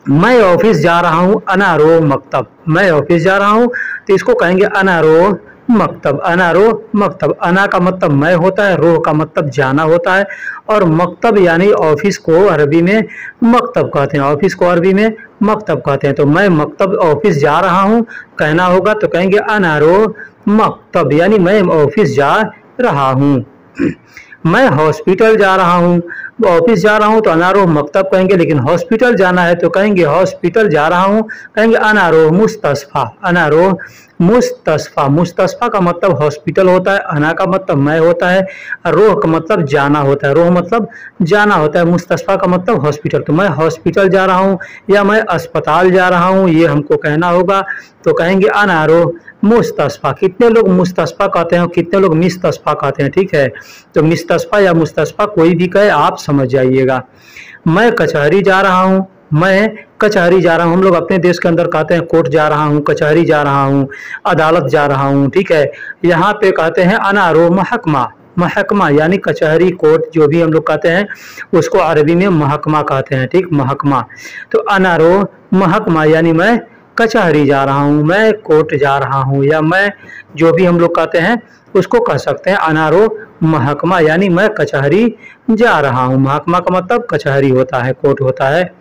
मैं ऑफिस जा रहा हूँ, अना रो मकतब, मैं ऑफिस जा रहा हूँ तो इसको कहेंगे अना रो मकतब, अना रो मकतब। अना का मतलब मैं होता है, रोह का मतलब जाना होता है, और मकतब यानी ऑफिस को अरबी में मकतब कहते हैं, ऑफिस को अरबी में मकतब कहते हैं। तो मैं मकतब ऑफिस जा रहा हूँ कहना होगा तो कहेंगे अना रो मकतब, यानी मैं ऑफिस जा रहा हूँ। मैं हॉस्पिटल जा रहा हूँ, ऑफिस जा रहा हूँ तो अनारो मकतब कहेंगे, लेकिन हॉस्पिटल जाना है तो कहेंगे हॉस्पिटल जा रहा हूँ, कहेंगे अनारो मुस्तस्फा, अनारो मुस्तस्फा। मुस्तस्फा का मतलब हॉस्पिटल होता है, अना का मतलब मैं होता है, रोह का मतलब जाना होता है, रोह मतलब जाना होता है, मुस्तस्फा का मतलब हॉस्पिटल। तो मैं हॉस्पिटल जा रहा हूँ या मैं अस्पताल जा रहा हूँ, ये हमको कहना होगा तो कहेंगे अनारो मुस्तस्फा। कितने लोग मुस्तस्फा कहते हैं और कितने लोग मिस्तस्फा कहते हैं, ठीक है, तो मिस्तस्फा या मुस्तस्फा कोई भी कहे आप समझ जाइएगा। मैं कचहरी जा रहा हूँ, मैं कचहरी जा रहा हूँ, हम लोग अपने देश के अंदर कहते हैं कोर्ट जा रहा हूँ, कचहरी जा रहा हूँ, अदालत जा रहा हूँ, ठीक है। यहाँ पे कहते हैं अनारो महकमा, महकमा यानी कचहरी कोर्ट जो भी हम लोग कहते हैं उसको अरबी में महकमा कहते हैं, ठीक, महकमा। तो अनारो महकमा यानी मैं कचहरी जा रहा हूँ, मैं कोर्ट जा रहा हूँ, या मैं जो भी हम लोग कहते हैं उसको कह सकते हैं अनारो महकमा, यानी मैं कचहरी जा रहा हूँ। महकमा का मतलब कचहरी होता है, कोर्ट होता है।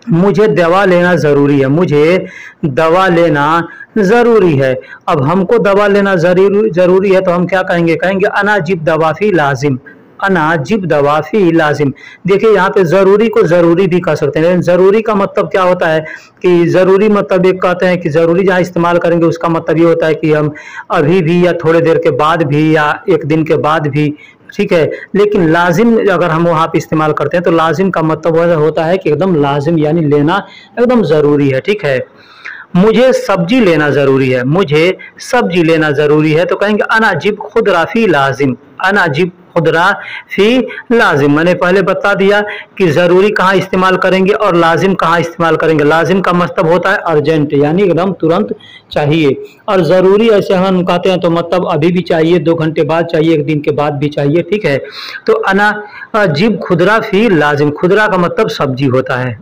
मुझे दवा लेना ज़रूरी है, मुझे दवा लेना ज़रूरी है। अब हमको दवा लेना ज़रूरी है तो हम क्या कहेंगे, कहेंगे अना जिब दवाफी लाजिम, अना जिब दवाफी लाजिम। देखिए यहाँ पे ज़रूरी को ज़रूरी भी कह सकते हैं, लेकिन ज़रूरी का मतलब क्या होता है कि ज़रूरी मतलब एक कहते हैं कि ज़रूरी जहाँ इस्तेमाल करेंगे उसका मतलब ये होता है कि हम अभी भी या थोड़े देर के बाद भी या एक दिन के बाद भी, ठीक है। लेकिन लाजिम अगर हम वहाँ पे इस्तेमाल करते हैं तो लाजिम का मतलब होता है कि एकदम लाजिम यानी लेना एकदम ज़रूरी है, ठीक है। मुझे सब्जी लेना ज़रूरी है, मुझे सब्जी लेना ज़रूरी है तो कहेंगे अना जिब खुदरा फी लाजिम, अना जिब खुदरा फी लाजिम। मैंने पहले बता दिया कि ज़रूरी कहाँ इस्तेमाल करेंगे और लाजिम कहाँ इस्तेमाल करेंगे। लाजिम का मतलब होता है अर्जेंट यानी एकदम तुरंत चाहिए, और ज़रूरी ऐसे हम कहते हैं तो मतलब अभी भी चाहिए, 2 घंटे बाद चाहिए, 1 दिन के बाद भी चाहिए, ठीक है। तो अना जिब खुदरा फी लाजिम, खुदरा का मतलब सब्जी होता है।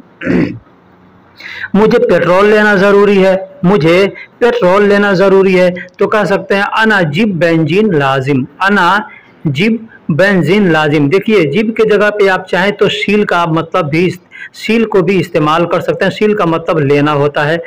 मुझे पेट्रोल लेना ज़रूरी है, मुझे पेट्रोल लेना ज़रूरी है तो कह सकते हैं अना जिब बेंजीन लाजिम, अना जिब बेंजीन लाजिम। देखिए जिब के जगह पे आप चाहें तो शील का मतलब भी, शील को भी इस्तेमाल कर सकते हैं, शील का मतलब लेना होता है,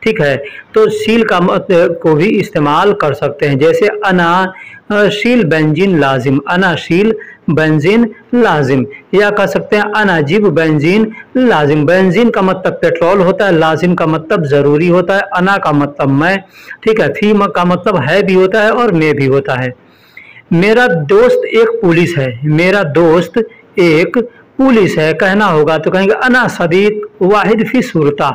ठीक है। तो शील का मतलब को भी इस्तेमाल कर सकते हैं, जैसे अना शील बेंजीन लाजिम, अना शील बेंजीन लाजिम, या कह सकते हैं अना जिब बेंजीन लाजिम। बेंजीन का मतलब पेट्रोल होता है, लाजिम का मतलब ज़रूरी होता है, अना का मतलब मैं, ठीक है, फी का मतलब है भी होता है और मैं भी होता है। मेरा दोस्त एक पुलिस है, मेरा दोस्त एक पुलिस है कहना होगा तो कहेंगे अना सदीक वाहिद फी सुरता,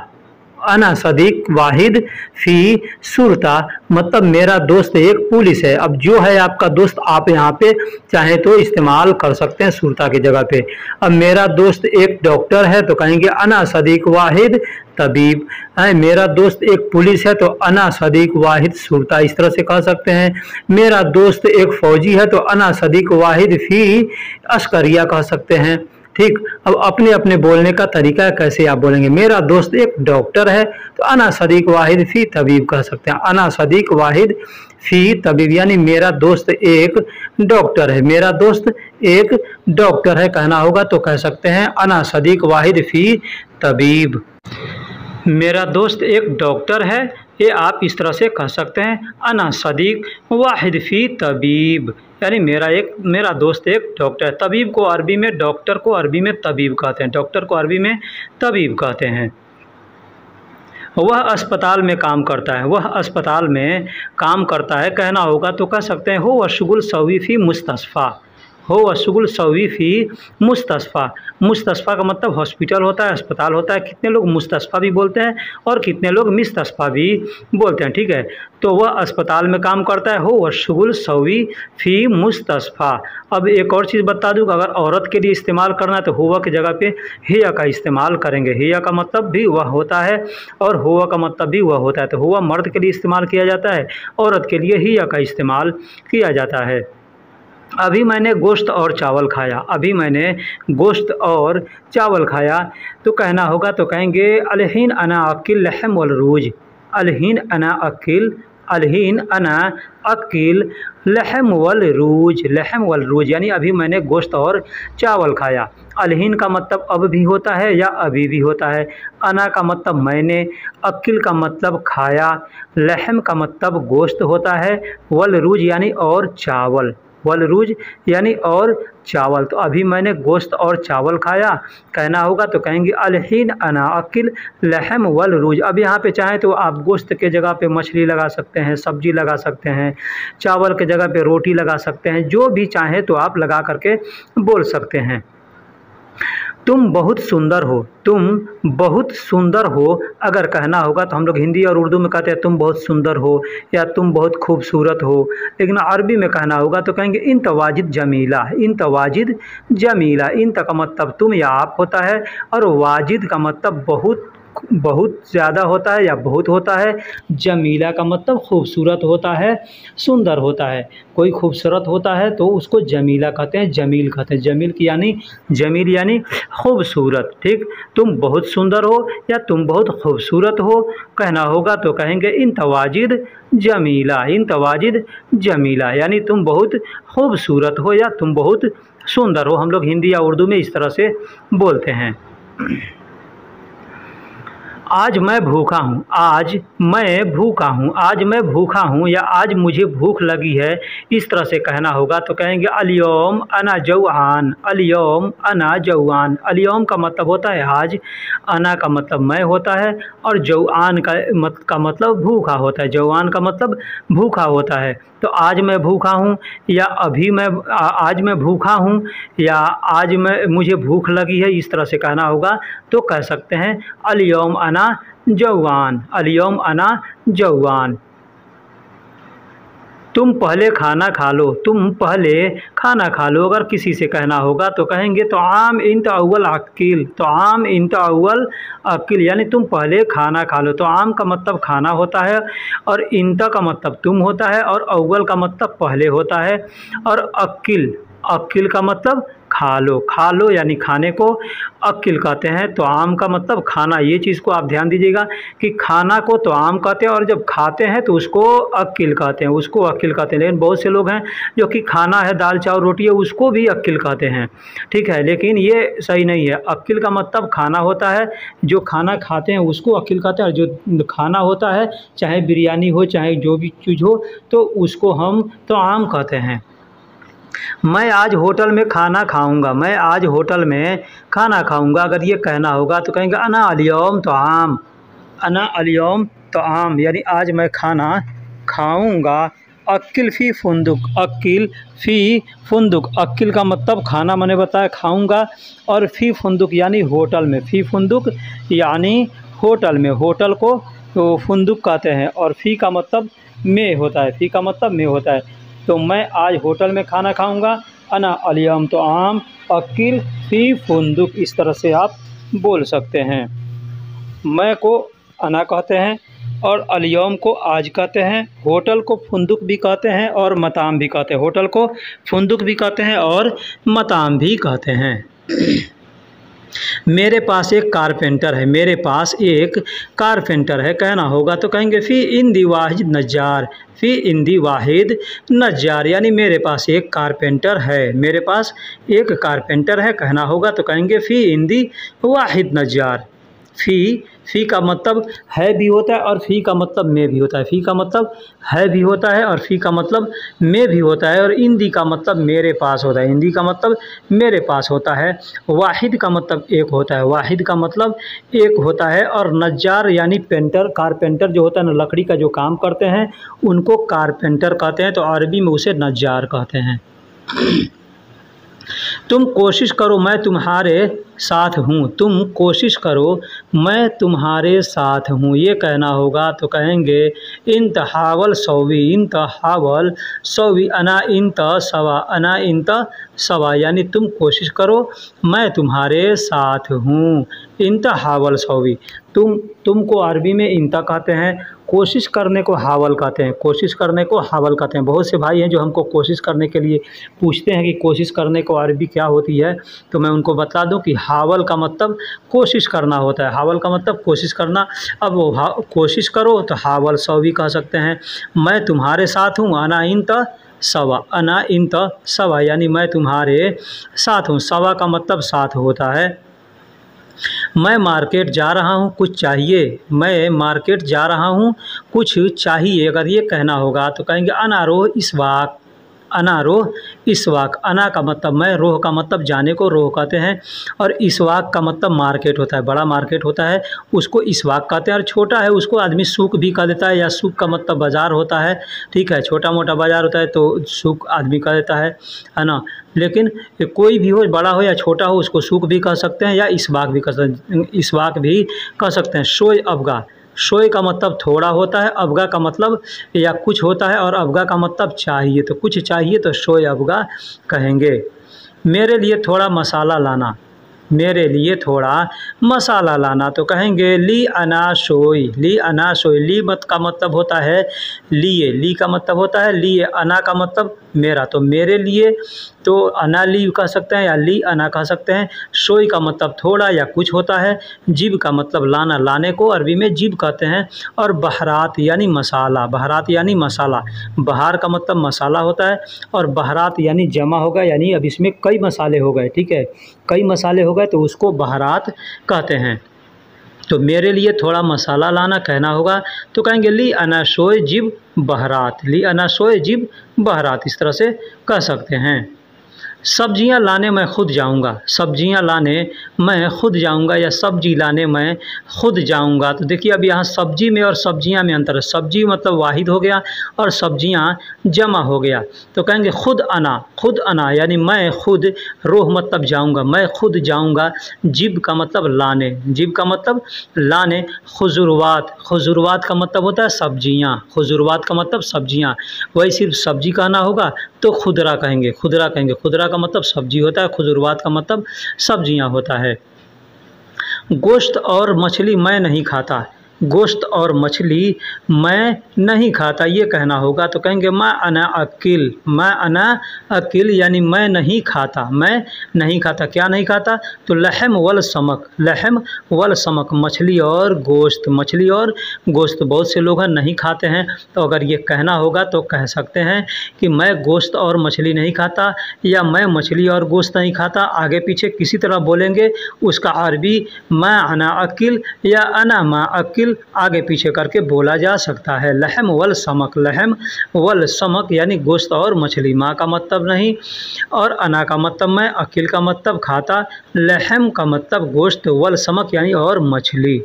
अना सदीक वाहिद फी सुरता, मतलब मेरा दोस्त एक पुलिस है। अब जो है आपका दोस्त आप यहाँ पे चाहे तो इस्तेमाल कर सकते हैं सुरता की जगह पे। अब मेरा दोस्त एक डॉक्टर है तो कहेंगे अना सदीक वाहिद तबीब है। मेरा दोस्त एक पुलिस है तो अना सदीक वाहिद सुरता, इस तरह से कह सकते हैं। मेरा दोस्त एक फौजी है तो अना सदीक वाहिद फी अस्करिया कह सकते हैं। ठीक, अब अपने अपने बोलने का तरीका है कैसे आप बोलेंगे। मेरा दोस्त एक डॉक्टर है तो अना सदीक वाहिद फी तबीब कह सकते हैं। अना सदीक वाहिद फी तबीब यानी मेरा दोस्त एक डॉक्टर है, मेरा दोस्त एक डॉक्टर है कहना होगा तो कह सकते हैं अना सदीक वाहिद फी तबीब। मेरा दोस्त एक डॉक्टर है, ये आप इस तरह से कह सकते हैं अना सदीक वाहिद फी तबीब, यानी मेरा दोस्त एक डॉक्टर। तबीब को अरबी में, डॉक्टर को अरबी में तबीब कहते हैं, डॉक्टर को अरबी में तबीब कहते हैं। वह अस्पताल में काम करता है, वह अस्पताल में काम करता है कहना होगा तो कह सकते हैं हो वशगुल सवी फी मुस्तशफ़ा, हो वशगुल सवी फी मुस्तशफ़ा। मुस्तशफ़ा का मतलब हॉस्पिटल होता है, अस्पताल होता है। कितने लोग मुस्तशफ़ा भी बोलते हैं और कितने लोग मिस्तशफ़ा भी बोलते हैं। ठीक है, तो वह अस्पताल में काम करता है, हो वशगुल सवी फी मुस्तशफ़ा। अब एक और चीज़ बता दूँ, अगर औरत के लिए इस्तेमाल करना है तो हुआ की जगह पे हिया का इस्तेमाल करेंगे। हिया का मतलब भी वह होता है और हुआ का मतलब भी वह होता है। तो हुआ मर्द के लिए इस्तेमाल किया जाता है, औरत के लिए हिया का इस्तेमाल किया जाता है। अभी मैंने गोश्त और चावल खाया, अभी मैंने गोश्त और चावल खाया तो कहना होगा तो कहेंगे अलहीन अना अकिल लहम वल रूज, अलहीन अना अकिल, अलहीन अना अकिल लहम वल रूज, लहम वल रूज यानी अभी मैंने गोश्त और चावल खाया। अलहीन का मतलब अब भी होता है या अभी भी होता है। अना का मतलब मैंने, अकिल का मतलब खाया, लहम का मतलब गोश्त होता है, वल रूज यानी और चावल, वल रूज यानी और चावल। तो अभी मैंने गोश्त और चावल खाया कहना होगा तो कहेंगे अलहीन अना अकिल लहम वल रूज। अब यहाँ पे चाहें तो आप गोश्त के जगह पे मछली लगा सकते हैं, सब्जी लगा सकते हैं, चावल के जगह पे रोटी लगा सकते हैं, जो भी चाहें तो आप लगा करके बोल सकते हैं। तुम बहुत सुंदर हो, तुम बहुत सुंदर हो अगर कहना होगा तो हम लोग हिंदी और उर्दू में कहते हैं तुम बहुत सुंदर हो या तुम बहुत खूबसूरत हो, लेकिन अरबी में कहना होगा तो कहेंगे इन तवाजिद जमीला, इन तवाजिद जमीला। इन का मतलब तुम या आप होता है और वाजिद का मतलब बहुत, बहुत ज़्यादा होता है या बहुत होता है। जमीला का मतलब खूबसूरत होता है, सुंदर होता है। कोई खूबसूरत होता है तो उसको जमीला कहते हैं, जमील कहते हैं। जमील यानी खूबसूरत। ठीक, तुम बहुत सुंदर हो या तुम बहुत खूबसूरत हो कहना होगा तो कहेंगे इन तवाजिद जमीला, इन तवाजिद जमीला यानी तुम बहुत खूबसूरत हो या तुम बहुत सुंदर हो। हम लोग हिंदी या उर्दू में इस तरह से बोलते हैं। आज मैं भूखा हूँ, आज मैं भूखा हूँ, आज मैं भूखा हूँ या आज मुझे भूख लगी है, इस तरह से कहना होगा तो कहेंगे अलियौम अना जौआन, अलियौम अना जौआन। अलियौम का मतलब होता है आज, अना का मतलब मैं होता है और जौआन का मतलब भूखा होता है, जौआन का मतलब भूखा होता है। तो आज मैं भूखा हूँ या अभी मैं आज मैं भूखा हूँ या आज मुझे भूख लगी है, इस तरह से कहना होगा तो कह सकते हैं अलियौम अना जौआन, अलियौम अना जौआन। तुम पहले खाना खा लो, तुम पहले खाना खा लो अगर किसी से कहना होगा तो कहेंगे तो आम इंत अव्वल अक्किल, तो आम इंत अव्वल अक्किल यानी तुम पहले खाना खा लो। तो आम का मतलब खाना होता है और इंत का मतलब तुम होता है और अव्वल का मतलब पहले होता है और अक्किल, अक्किल का मतलब खा लो यानी खाने को अक्किल कहते हैं। तो आम का मतलब खाना, ये चीज़ को आप ध्यान दीजिएगा कि खाना को तो आम कहते हैं और जब खाते हैं तो उसको अक्किल कहते हैं, उसको अक्किल कहते हैं। लेकिन बहुत से लोग हैं जो कि खाना है दाल चावल रोटी है उसको भी अक्किल कहते हैं, ठीक है, लेकिन ये सही नहीं है। अक्किल का मतलब खाना होता है, जो खाना खाते हैं उसको अक्किल कहते हैं और जो खाना होता है चाहे बिरयानी हो चाहे जो भी चीज़ हो तो उसको हम तो आम कहते हैं। मैं आज होटल में खाना खाऊंगा, मैं आज होटल में खाना खाऊंगा अगर ये कहना होगा तो कहेंगे अना अलियौम तो आम, अना अलियौम तो आम यानी आज मैं खाना खाऊंगा। अक्किल फ़ी फुंदुक, अक्किल फ़ी फुंदुक, अक्किल का मतलब खाना मैंने बताया खाऊंगा और फ़ी फुंदुक यानी होटल में, फ़ी फुंदुक यानी होटल में, होटल को तो फुंदुक कहते हैं और फ़ी का मतलब में होता है, फ़ी का मतलब में होता है। तो मैं आज होटल में खाना खाऊंगा, अना अलियम तो आम अकिल फ़ी फुंदुक, इस तरह से आप बोल सकते हैं। मैं को अना कहते हैं और अलियम को आज कहते हैं, होटल को फुंदुक भी कहते हैं और मताम भी कहते हैं, होटल को फुंदुक भी कहते हैं और मताम भी कहते हैं। मेरे पास एक कारपेंटर है, मेरे पास एक कारपेंटर है कहना होगा तो कहेंगे फ़ी इंदी वाहिद नज्जार, फ़ी इंदी वाहिद नज्जार, यानी मेरे पास एक कारपेंटर है, मेरे पास एक कारपेंटर है कहना होगा तो कहेंगे फ़ी इंदी वाहिद नज्जार। फ़ी का मतलब है भी होता है और फ़ी का मतलब में भी होता है, फ़ी का मतलब है भी होता है और फ़ी का मतलब में भी होता है, और इंदी का मतलब मेरे पास होता है, इंदी का मतलब मेरे पास होता है। वाहिद का मतलब एक होता है, वाहिद का मतलब एक होता है, और नज्जार यानी पेंटर, कारपेंटर जो होता है ना, लकड़ी का जो काम करते हैं उनको कारपेंटर कहते हैं, तो अरबी में उसे नज्जार कहते हैं। तुम कोशिश करो मैं तुम्हारे साथ हूँ, तुम कोशिश करो मैं तुम्हारे साथ हूँ, ये कहना होगा तो कहेंगे इंतहावल सौवी, इंतहावल सौवी, अना इंत सवा, अना इंत सवा, यानी तुम कोशिश करो मैं तुम्हारे साथ हूँ। इंतहावल सौवी, तुमको अरबी में इंता कहते हैं, कोशिश करने को हावल कहते हैं, कोशिश करने को हावल कहते हैं। बहुत से भाई हैं जो हमको कोशिश करने के लिए पूछते हैं कि कोशिश करने को अरबी क्या होती है, तो मैं उनको बता दूं कि हावल का मतलब कोशिश करना होता है, हावल का मतलब कोशिश करना। अब वो कोशिश करो तो हावल सौवी कह सकते हैं। मैं तुम्हारे साथ हूँ, अना इंत सवा, अना इंत सवा, यानी मैं तुम्हारे साथ हूँ, सवा का मतलब साथ होता है। मैं मार्केट जा रहा हूँ कुछ चाहिए, मैं मार्केट जा रहा हूँ कुछ चाहिए, अगर ये कहना होगा तो कहेंगे अना रोह इस वाक़, अना रोह इस वाक़, अना का मतलब मैं, रोह का मतलब जाने को रोह कहते हैं, और इस वाक़ का मतलब मार्केट होता है, बड़ा मार्केट होता है उसको इस वाक़ कहते हैं, और छोटा है उसको आदमी सूक भी कह देता है, या सूक का मतलब बाज़ार होता है, ठीक है, छोटा मोटा बाज़ार होता है तो सूक आदमी कह देता है ना। लेकिन कोई भी हो, बड़ा हो या छोटा हो, उसको सूक भी कह सकते हैं या इसवाक भी इसवाक भी कह सकते हैं। शोय अबगा, शोय का मतलब थोड़ा होता है, अबगा का मतलब या कुछ होता है, और अबगा का मतलब चाहिए, तो कुछ चाहिए तो शोय अबगा कहेंगे। मेरे लिए थोड़ा मसाला लाना, मेरे लिए थोड़ा मसाला लाना तो कहेंगे ली अना शोई, ली अना शोई, ली मत का मतलब होता है लिए, ली का मतलब होता है लिए, अना का मतलब मेरा, तो मेरे लिए तो अना ली कह सकते हैं या ली अना कह सकते हैं। शोई का मतलब थोड़ा या कुछ होता है, जिब का मतलब लाना, लाने को अरबी में जिब कहते हैं, और बहरात यानी मसाला, बहरात यानी मसाला, बहार का मतलब मसाला होता है, और बहरात यानी जमा होगा, यानी अब इसमें कई मसाले हो गए, ठीक है, कई मसाले हो गए तो उसको बहरात कहते हैं। तो मेरे लिए थोड़ा मसाला लाना कहना होगा तो कहेंगे ली अना शोए जिब बहरात, ली अना शोए जिब बहरात, इस तरह से कह सकते हैं। सब्जियां लाने मैं खुद जाऊंगा, सब्जियां लाने मैं खुद जाऊंगा, या सब्जी लाने मैं खुद जाऊंगा। तो देखिए अब यहाँ सब्जी में और सब्जियां में अंतर है, सब्जी मतलब वाहिद हो गया और सब्जियां जमा हो गया, तो कहेंगे खुद अना, खुद अना यानी मैं खुद, रोह मतलब जाऊंगा, मैं खुद जाऊंगा, जिब का मतलब लाने, जिब का मतलब लाने, खुजुरवात, खुजुरवात का मतलब होता है सब्जियां, खुजुरवात का मतलब सब्जियां, वही सिर्फ सब्जी कहना होगा तो खुदरा कहेंगे, खुदरा कहेंगे, खुदरा का मतलब सब्जी होता है, खुजुरवात का मतलब सब्जियां होता है। गोश्त और मछली मैं नहीं खाता, गोश्त और मछली मैं नहीं खाता, ये कहना होगा तो कहेंगे मैं अना अकिल, मैं अना अकिल यानी मैं नहीं खाता, मैं नहीं खाता, क्या नहीं खाता, तो लहम वल समक, लहम वल समक, मछली और गोश्त, मछली और गोश्त, बहुत से लोग हैं नहीं खाते हैं, तो अगर ये कहना होगा तो कह सकते हैं कि मैं गोश्त और मछली नहीं खाता, या मैं मछली और गोश्त नहीं खाता, आगे पीछे किसी तरह बोलेंगे उसका अरबी मैं अना अकिल या अना मा अकिल आगे पीछे करके बोला जा सकता है। लहम वल समक, लहम वल समक यानी गोश्त और मछली, माँ का मतलब नहीं और अना का मतलब मैं, अकिल का मतलब खाता, लहम का मतलब गोश्त, वल समक यानी और मछली।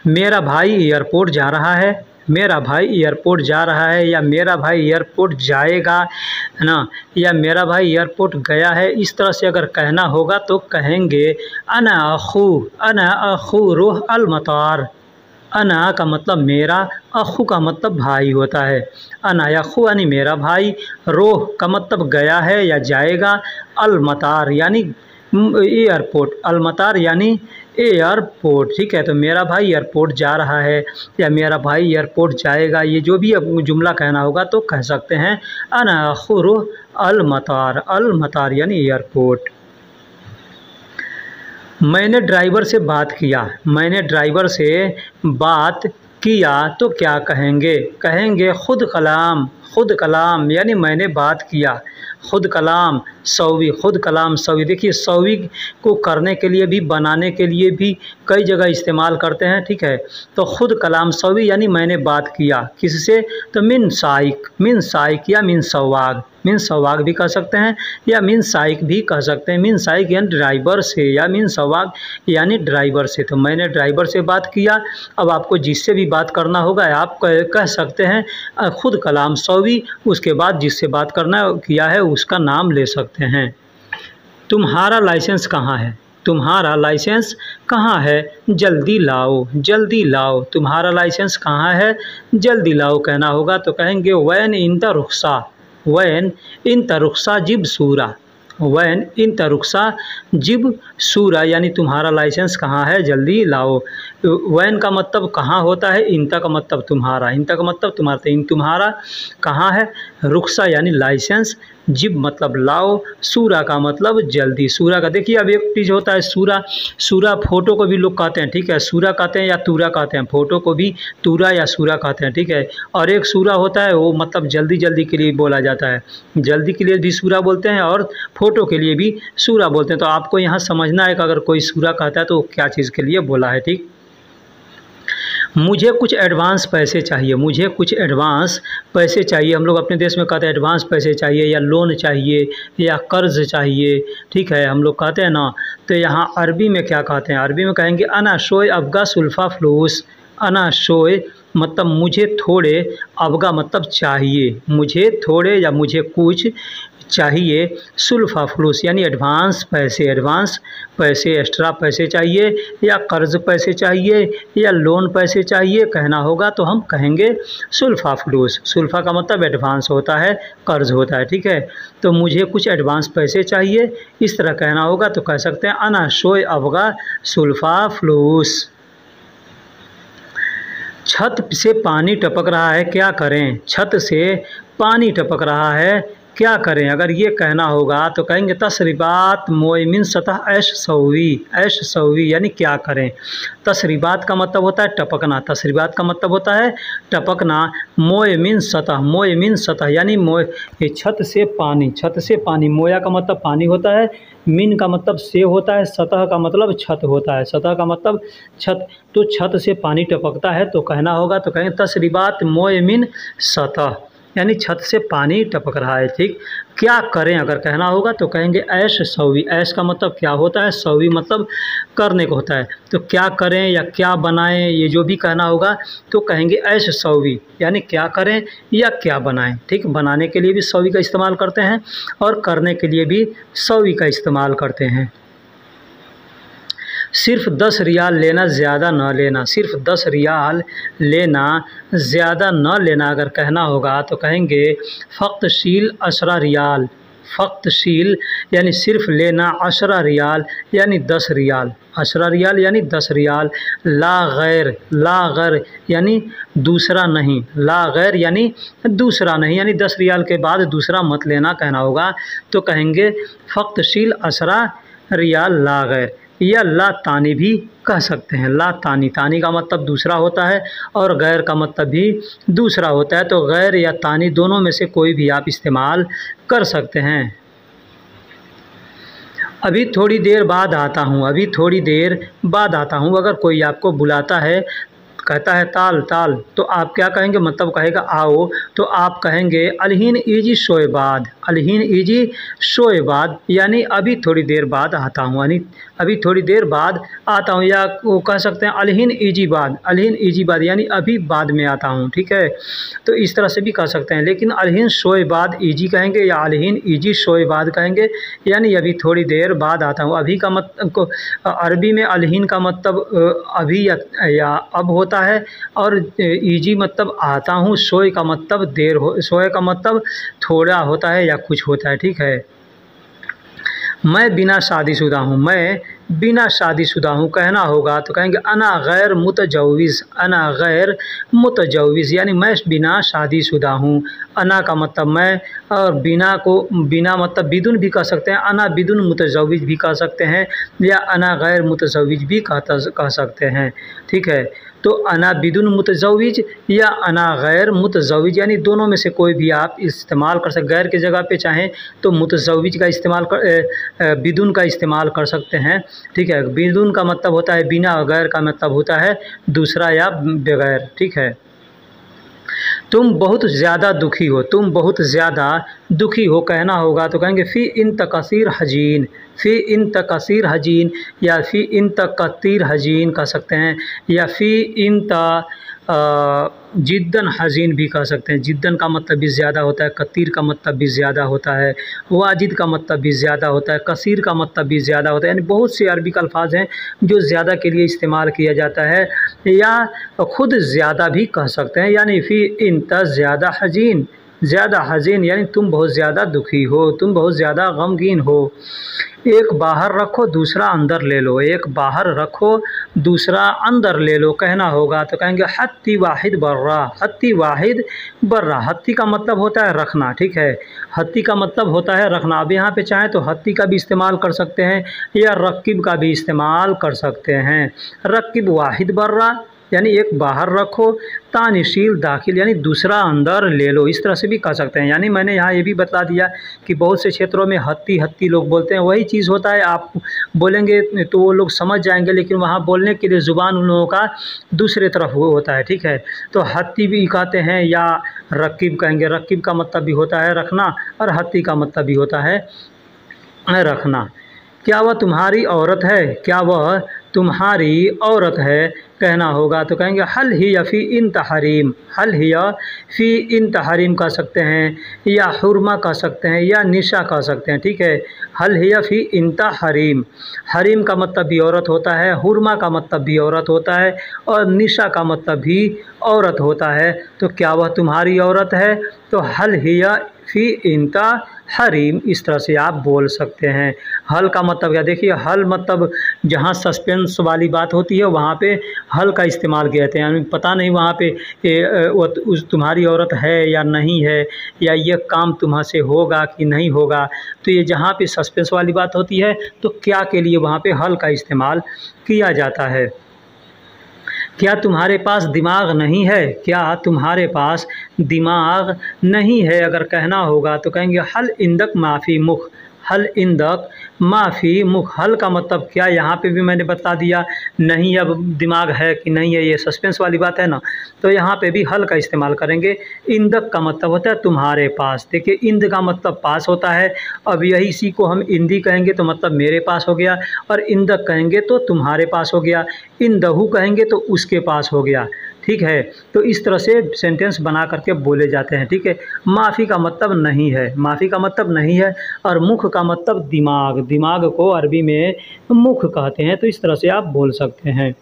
मेरा भाई एयरपोर्ट जा रहा है, मेरा भाई एयरपोर्ट जा रहा है या मेरा भाई एयरपोर्ट जाएगा, है ना, या मेरा भाई एयरपोर्ट गया है, इस तरह से अगर कहना होगा तो कहेंगे अना अखू रूह अल मतार। अना का मतलब मेरा, अखू का मतलब भाई होता है। अना अखू यानी मेरा भाई, रोह का मतलब गया है या जाएगा, अल मतार यानी एयरपोर्ट, अल मतार यानी एयरपोर्ट। ठीक है, तो मेरा भाई एयरपोर्ट जा रहा है या मेरा भाई एयरपोर्ट जाएगा, ये जो भी जुमला कहना होगा तो कह सकते हैं अना अखू रूह अल मतार यानी एयरपोर्ट। मैंने ड्राइवर से बात किया, मैंने ड्राइवर से बात किया तो क्या कहेंगे? कहेंगे खुद कलाम यानी मैंने बात किया। खुद कलाम सवी, देखिए सवी को करने के लिए भी, बनाने के लिए भी कई जगह इस्तेमाल करते हैं। ठीक है, तो खुद कलाम सवी यानी मैंने बात किया किससे? तो मिन साइक या मिन सवाग भी कह सकते हैं या मिन साइक भी कह सकते हैं। मिन साइक यानी ड्राइवर से या मिन सवाग यानी ड्राइवर से। तो मैंने ड्राइवर से बात किया। अब आपको जिससे भी बात करना होगा आप कह सकते हैं खुद कलाम सवी, उसके बाद जिससे बात करना किया है उसका नाम ले सकते हैं। तुम्हारा लाइसेंस कहाँ है? तुम्हारा लाइसेंस कहाँ है? जल्दी लाओ। तुम्हारा लाइसेंस कहाँ है? जल्दी लाओ कहना होगा तो कहेंगे वैन इन द रुख्सा जिब सूरा। वैन इन तरुक्सा जिब सूरा यानी तुम्हारा लाइसेंस कहाँ है, जल्दी लाओ। वैन का मतलब कहाँ होता है, इंता का मतलब तुम्हारा, इंता का मतलब तुम्हारा। तो इन तुम्हारा कहाँ है, रुख्सा यानी लाइसेंस, जिब मतलब लाओ, सूरा का मतलब जल्दी। सूरा का देखिए अब एक चीज़ होता है सूरा फोटो को भी लोग कहते हैं। ठीक है, सूरा कहते हैं या तूरा कहते हैं, फोटो को भी तूरा या सूरा कहते हैं। ठीक है, और एक सूरा होता है वो मतलब जल्दी के लिए बोला जाता है, जल्दी के लिए भी सूरा बोलते हैं और फोटो के लिए भी सूरा बोलते हैं। तो आपको यहाँ समझना है कि अगर कोई सूरा कहता है तो क्या चीज़ के लिए बोला है। ठीक, मुझे कुछ एडवांस पैसे चाहिए, मुझे कुछ एडवांस पैसे चाहिए। हम लोग अपने देश में कहते हैं एडवांस पैसे चाहिए या लोन चाहिए या कर्ज चाहिए। ठीक है, हम लोग कहते हैं ना। तो यहाँ अरबी में क्या कहते हैं, अरबी में कहेंगे अना शोय अबगा सुल्फा फ्लूस। अना शोय मतलब मुझे थोड़े, अबगा मतलब चाहिए, मुझे थोड़े या मुझे कुछ चाहिए, सुल्फा फ्लूस यानी एडवांस पैसे, एक्स्ट्रा पैसे चाहिए या कर्ज पैसे चाहिए या लोन पैसे चाहिए कहना होगा तो हम कहेंगे सुल्फा फ्लूस। सुल्फा का मतलब एडवांस होता है, कर्ज होता है। ठीक है, तो मुझे कुछ एडवांस पैसे चाहिए, इस तरह कहना होगा तो कह सकते हैं अना शोय अबगा सुल्फा फ्लूस। छत से पानी टपक रहा है, क्या करें? छत से पानी टपक रहा है, क्या करें? अगर ये कहना होगा तो कहेंगे तसरीबात मोयमिन सतह ऐश सवी यानी क्या करें। तसरीबात का मतलब होता है टपकना, तसरीबात का मतलब होता है टपकना। मोयमिन सतह यानी छत से पानी, मोया का मतलब पानी होता है, मिन का मतलब से होता है, सतह का मतलब छत होता है, सतह का मतलब छत। तो छत से पानी टपकता है तो कहना होगा तो कहेंगे तसरीबात मोयमिन सतह यानी छत से पानी टपक रहा है। ठीक, क्या करें अगर कहना होगा तो कहेंगे ऐश सवी। ऐश का मतलब क्या होता है, सवी मतलब करने को होता है। तो क्या करें या क्या बनाएं, ये जो भी कहना होगा तो कहेंगे ऐश सवी यानी क्या करें या क्या बनाएं। ठीक, बनाने के लिए भी सवी का इस्तेमाल करते हैं और करने के लिए भी सवी का इस्तेमाल करते हैं। सिर्फ 10 रियाल लेना, ज़्यादा न लेना। सिर्फ 10 रियाल लेना, ज़्यादा न लेना अगर कहना होगा तो कहेंगे फ़क्तशील 10 रियाल। फ़क्तशील यानी सिर्फ लेना, 10 रियाल यानी 10 रियाल, 10 रियाल यानी 10 रियाल। ला गैर यानी दूसरा नहीं, ला गैर यानी दूसरा नहीं, यानी 10 रियाल के बाद दूसरा मत लेना कहना होगा तो कहेंगे फ़क्तशील 10 रियाल ला गैर। या ला तानी भी कह सकते हैं, ला तानी, तानी का मतलब दूसरा होता है और गैर का मतलब भी दूसरा होता है। तो गैर या तानी दोनों में से कोई भी आप इस्तेमाल कर सकते हैं। अभी थोड़ी देर बाद आता हूँ, अगर कोई आपको बुलाता है कहता है ताल ताल, तो आप क्या कहेंगे, मतलब कहेगा आओ, तो आप कहेंगे अलहीन इजी शोए बाद, अलहीन इजी शोए बाद, यानी अभी थोड़ी देर बाद आता हूँ, यानी अभी थोड़ी देर बाद आता हूँ। या वो कह सकते हैं अलहीन इजी बाद, अलहीन इजी बाद यानी अभी बाद में आता हूँ, ठीक है। तो इस तरह से भी कह सकते हैं, लेकिन अलहीन शोए बाद इजी कहेंगे या अलहीन इजी शोए बाद कहेंगे, यानी अभी थोड़ी देर बाद आता हूँ। अभी का मतलब अरबी में अलहीन का मतलब अभी या अब होता है, और इजी मतलब आता हूँ, शोए का मतलब देर हो, शोए का मतलब थोड़ा होता है या कुछ होता है, ठीक है। मैं बिना शादीशुदा हूँ, मैं बिना शादीशुदा हूँ कहना होगा तो कहेंगे अना गैर मुतजव्विज़, अना गैर मुतजव्विज़ यानी मैं बिना शादीशुदा हूँ। अना का मतलब मैं, और बिना को बिना मतलब बिदुन भी कह सकते हैं, अना बिदुन मुतजव्विज़ भी कह सकते हैं, या अना गैर मुतजव्विज़ भी कह सकते हैं, ठीक है। तो अना बिदुन मुतजव्विज़ या अना गैर मुतजव्विज़ यानी दोनों में से कोई भी आप इस्तेमाल कर सकते। गैर की जगह पे चाहें तो मुतजव्विज़ का इस्तेमाल बिदुन का इस्तेमाल कर सकते हैं, ठीक है। बिदुन का मतलब होता है बिना, और गैर का मतलब होता है दूसरा या बगैर, ठीक है। तुम बहुत ज़्यादा दुखी हो, तुम बहुत ज़्यादा दुखी हो कहना होगा तो कहेंगे फ़ी इन तकसीर हजीन, फ़ी इन तकसीर हजीन, या फ़ी इन तकतीर हजीन कह सकते हैं, या फ़ी इन जिद्दन हजीन भी कह सकते हैं। जिद्दन का मतलब भी ज़्यादा होता है, कतीर का मतलब भी ज़्यादा होता है, वाजिद का मतलब भी ज़्यादा होता है, कसीर का मतलब भी ज़्यादा होता है, यानी बहुत से अरबी अल्फाज हैं जो ज़्यादा के लिए इस्तेमाल किया जाता है, या ख़ुद ज़्यादा भी कह सकते हैं, यानी फ़ी इंत ज़्यादा हजीन, ज़्यादा हजीन यानी तुम बहुत ज़्यादा दुखी हो, तुम बहुत ज़्यादा गमगीन हो। एक बाहर रखो दूसरा अंदर ले लो, एक बाहर रखो दूसरा अंदर ले लो कहना होगा तो कहेंगे हत्ती वाहिद बर्रा, हत्ती वाहिद बर्रा। हत्ती का मतलब होता है रखना, ठीक है, हत्ती का मतलब होता है रखना। अब यहाँ पे चाहें तो हत्ती का भी इस्तेमाल कर सकते हैं, या रकीब का भी इस्तेमाल कर सकते हैं। रकीब वाहिद बर्रा यानी एक बाहर रखो, तानिशील दाखिल यानी दूसरा अंदर ले लो, इस तरह से भी कह सकते हैं। यानी मैंने यहाँ ये भी बता दिया कि बहुत से क्षेत्रों में हत्ती हत्ती लोग बोलते हैं, वही चीज़ होता है, आप बोलेंगे तो वो लोग समझ जाएंगे, लेकिन वहाँ बोलने के लिए ज़ुबान उन लोगों का दूसरे तरफ वो होता है, ठीक है। तो हत्ती भी कहते हैं या रकीब कहेंगे। रकीब का मतलब भी होता है रखना, और हत्ती का मतलब भी होता है रखना। क्या वह तुम्हारी औरत है, क्या वह तुम्हारी औरत है कहना होगा तो कहेंगे हल ही या फ़ी इन तहरीम, हल ही या फ़ी इन तहरीम कह सकते हैं, या हुरमा कह सकते हैं, या निशा कह सकते हैं, ठीक है। हल ही या फ़ी इन तहरीम, हरीम का मतलब भी औरत होता है, हुरमा का मतलब भी औरत होता है, और निशा का मतलब भी औरत होता है। तो क्या वह तुम्हारी औरत है, तो हल ही या फ़ी इंता हरीम, इस तरह से आप बोल सकते हैं। हल का मतलब क्या, देखिए हल मतलब जहाँ सस्पेंस वाली बात होती है वहाँ पे हल का इस्तेमाल किया जाता है, यानी पता नहीं वहाँ पे वो उस तुम्हारी औरत है या नहीं है, या ये काम तुम्हां से होगा कि नहीं होगा। तो ये जहाँ पे सस्पेंस वाली बात होती है तो क्या के लिए वहाँ पे हल का इस्तेमाल किया जाता है। क्या तुम्हारे पास दिमाग नहीं है, क्या तुम्हारे पास दिमाग नहीं है अगर कहना होगा तो कहेंगे हल इंदक माफ़ी मुख, हल इंदक माफ़ी मुख। हल का मतलब क्या, यहाँ पे भी मैंने बता दिया, नहीं अब दिमाग है कि नहीं है, ये सस्पेंस वाली बात है ना, तो यहाँ पे भी हल का इस्तेमाल करेंगे। इंदक का मतलब होता है तुम्हारे पास, देखिए इंद का मतलब पास होता है, अब यही इसी को हम इंदी कहेंगे तो मतलब मेरे पास हो गया, और इंदक कहेंगे तो तुम्हारे पास हो गया, इंदहू कहेंगे तो उसके पास हो गया, ठीक है। तो इस तरह से सेंटेंस बना करके बोले जाते हैं, ठीक है। माफ़ी का मतलब नहीं है, माफ़ी का मतलब नहीं है, और मुख का मतलब दिमाग, दिमाग को अरबी में मुख कहते हैं, तो इस तरह से आप बोल सकते हैं।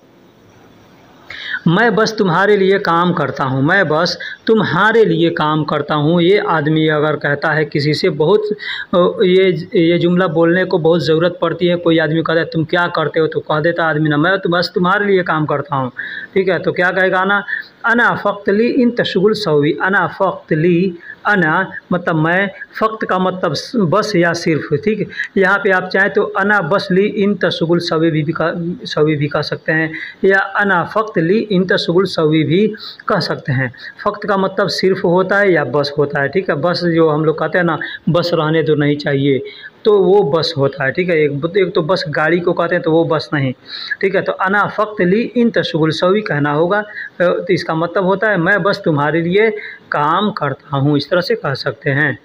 मैं बस तुम्हारे लिए काम करता हूँ, मैं बस तुम्हारे लिए काम करता हूँ। ये आदमी अगर कहता है किसी से, बहुत ये जुमला बोलने को बहुत ज़रूरत पड़ती है। कोई आदमी कहता है तुम क्या करते हो, तो कह देता आदमी ना मैं तो बस तुम्हारे लिए काम करता हूँ, ठीक है। तो क्या कहेगा ना, अना फ़क्तली इन तशगुल सवी, अना फ़क्तली, अना मतलब मैं, फ़क्त का मतलब बस या सिर्फ, ठीक है। यहाँ पे आप चाहें तो अना बस ली इन तशगुल सवी भी कह सकते हैं, या अना फ़क्त ली इन तशगुल सवी भी कह सकते हैं। फ़क्त का मतलब सिर्फ होता है या बस होता है, ठीक है। बस जो हम लोग कहते हैं ना, बस रहने दो नहीं चाहिए, तो वो बस होता है, ठीक है। एक तो बस गाड़ी को कहते हैं तो वो बस नहीं, ठीक है। तो अना फ़क्त ली इन तशगुल सवी कहना होगा, तो इसका मतलब होता है मैं बस तुम्हारे लिए काम करता हूँ, इस तरह से कह सकते हैं।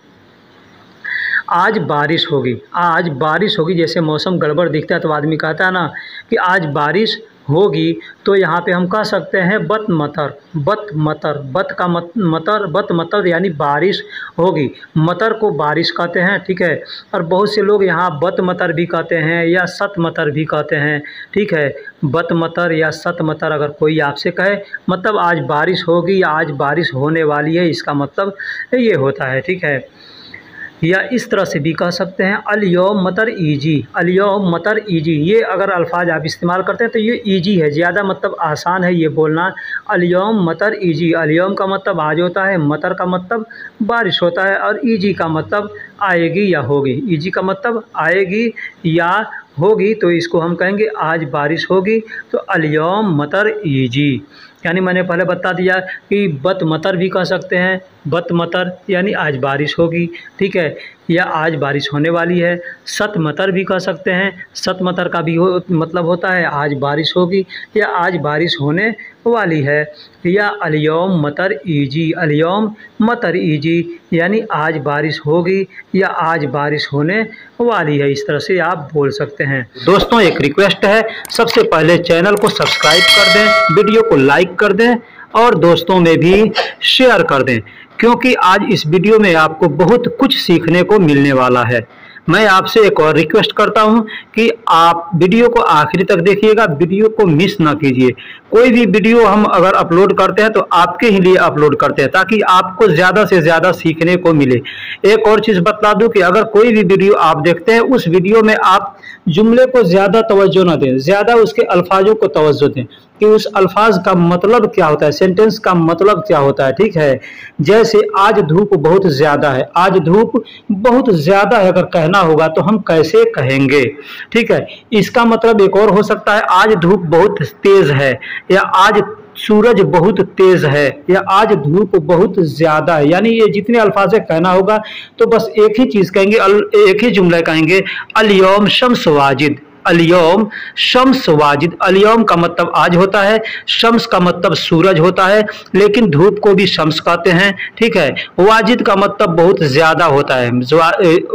आज बारिश होगी, आज बारिश होगी, जैसे मौसम गड़बड़ दिखता है तो आदमी कहता है ना कि आज बारिश होगी, तो यहाँ पे हम कह सकते हैं बत मतर, बत मतर, बत का मतर, बत मतर यानी बारिश होगी। मतर को बारिश कहते हैं, ठीक है। और बहुत से लोग यहाँ बत मतर भी कहते हैं या सत मतर भी कहते हैं, ठीक है। बत मतर या सत मतर अगर कोई आपसे कहे मतलब आज बारिश होगी या आज बारिश होने वाली है, इसका मतलब ये होता है, ठीक है। या इस तरह से भी कह सकते हैं अलयौम मतर ईजी, अलयौम मतर ईजी, ये अगर अल्फाज आप इस्तेमाल करते हैं तो ये ईजी है, ज़्यादा मतलब आसान है ये बोलना। अलयौम मतर ईजी, अलयौम का मतलब आज होता है, मतर का मतलब बारिश होता है, और ईजी का मतलब आएगी या होगी। ईजी का मतलब आएगी या होगी, तो इसको हम कहेंगे आज बारिश होगी, तो अलयौम मतर ईजी। यानी मैंने पहले बता दिया कि बत मतर भी कह सकते हैं, बत मतर यानी आज बारिश होगी, ठीक है, या आज बारिश होने वाली है। सत मतर भी कह सकते हैं, सत मतर का भी मतलब होता है आज बारिश होगी या आज बारिश होने वाली है। या अलयौम मतर ईजी, अलयौम मतर ईजी यानी आज बारिश होगी या आज बारिश होने वाली है, इस तरह से आप बोल सकते हैं। दोस्तों एक रिक्वेस्ट है, सबसे पहले चैनल को सब्सक्राइब कर दें, वीडियो को लाइक कर दें और दोस्तों में भी शेयर कर दें, क्योंकि आज इस वीडियो में आपको बहुत कुछ सीखने को मिलने वाला है। मैं आपसे एक और रिक्वेस्ट करता हूं कि आप वीडियो को आखिरी तक देखिएगा, वीडियो को मिस ना कीजिए। कोई भी वीडियो हम अगर अपलोड करते हैं तो आपके ही लिए अपलोड करते हैं, ताकि आपको ज़्यादा से ज़्यादा सीखने को मिले। एक और चीज़ बता दूं कि अगर कोई भी वीडियो आप देखते हैं, उस वीडियो में आप जुमले को ज़्यादा तवज्जो ना दें, ज़्यादा उसके अल्फाजों को तवज्जो दें कि उस अल्फाज का मतलब क्या होता है, सेंटेंस का मतलब क्या होता है, ठीक है। जैसे आज धूप बहुत ज़्यादा है, आज धूप बहुत ज़्यादा है अगर कहना होगा तो हम कैसे कहेंगे, ठीक है। इसका मतलब एक और हो सकता है आज धूप बहुत तेज़ है, या आज सूरज बहुत तेज है, या आज धूप बहुत ज्यादा है। यानी ये जितने अल्फाज है कहना होगा तो बस एक ही चीज कहेंगे, एक ही जुमला कहेंगे अलयौम शम्स वाजिद, अलयौम शम्स वाजिद। अलयौम का मतलब आज होता है, शम्स का मतलब सूरज होता है, लेकिन धूप को भी शम्स कहते हैं, ठीक है। वाजिद का मतलब बहुत ज्यादा होता है,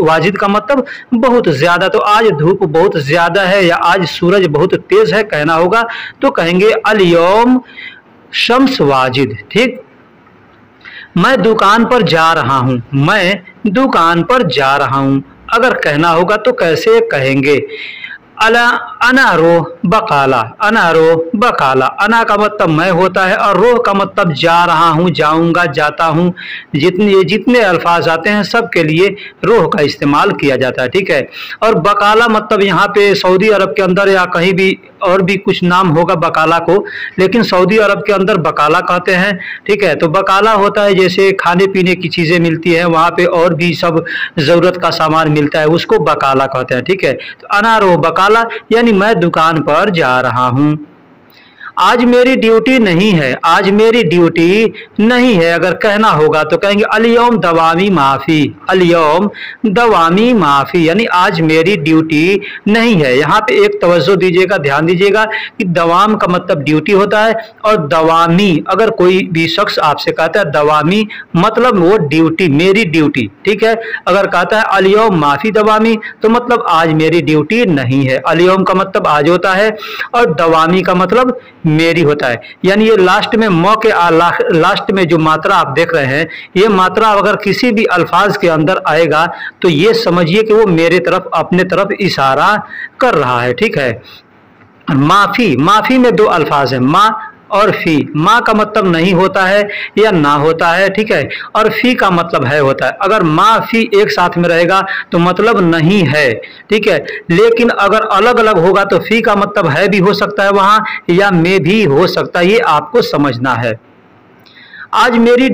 वाजिद का मतलब बहुत ज्यादा। तो आज धूप बहुत ज्यादा है या आज सूरज बहुत तेज है कहना होगा तो कहेंगे अलयौम शम्स वाजिद, ठीक। मैं दुकान पर जा रहा हूं, मैं दुकान पर जा रहा हूं अगर कहना होगा तो कैसे कहेंगे, अला अना रोह बकाला, अना रोह बकाला। अना का मतलब मैं होता है और रोह का मतलब जा रहा हूँ, जाऊँगा, जाता हूँ। जितने अल्फाज आते हैं सब के लिए रोह का इस्तेमाल किया जाता है, ठीक है। और बकाला मतलब यहाँ पे सऊदी अरब के अंदर या कहीं भी और भी कुछ नाम होगा बकाला को, लेकिन सऊदी अरब के अंदर बकाला कहते हैं, ठीक है। तो बकाला होता है जैसे खाने पीने की चीज़ें मिलती हैं वहाँ पे और भी सब ज़रूरत का सामान मिलता है, उसको बकाला कहते हैं, ठीक है। तो अना रोह बकाला यानी मैं दुकान पर जा रहा हूं। आज मेरी ड्यूटी नहीं है, आज मेरी ड्यूटी नहीं है अगर कहना होगा तो कहेंगे अलयौम दवामी माफ़ी, अलयौम दवामी माफ़ी यानी आज मेरी ड्यूटी नहीं है। यहाँ पे एक तवज्जो दीजिएगा, ध्यान दीजिएगा कि दवाम का मतलब ड्यूटी होता है और दवामी अगर कोई भी शख्स आपसे कहता है दवामी मतलब वो ड्यूटी, मेरी ड्यूटी, ठीक है। अगर कहता है अलयौम माफ़ी दवामी तो मतलब आज मेरी ड्यूटी नहीं है। अलयौम का मतलब आज होता है और दवामी का मतलब मेरी होता है। यानी ये लास्ट में म के लास्ट में जो मात्रा आप देख रहे हैं, ये मात्रा अगर किसी भी अल्फाज के अंदर आएगा तो ये समझिए कि वो मेरे तरफ, अपने तरफ इशारा कर रहा है, ठीक है। माफ़ी, माफ़ी में दो अल्फाज हैं, माँ और फी। माँ का मतलब नहीं होता है या ना होता है, ठीक है, और फी का मतलब है होता है। अगर माँ फी एक साथ में रहेगा तो मतलब नहीं है, ठीक है। लेकिन अगर अलग अलग होगा तो फी का मतलब है भी हो सकता है वहाँ या में भी हो सकता है, ये आपको समझना है। आज मेरी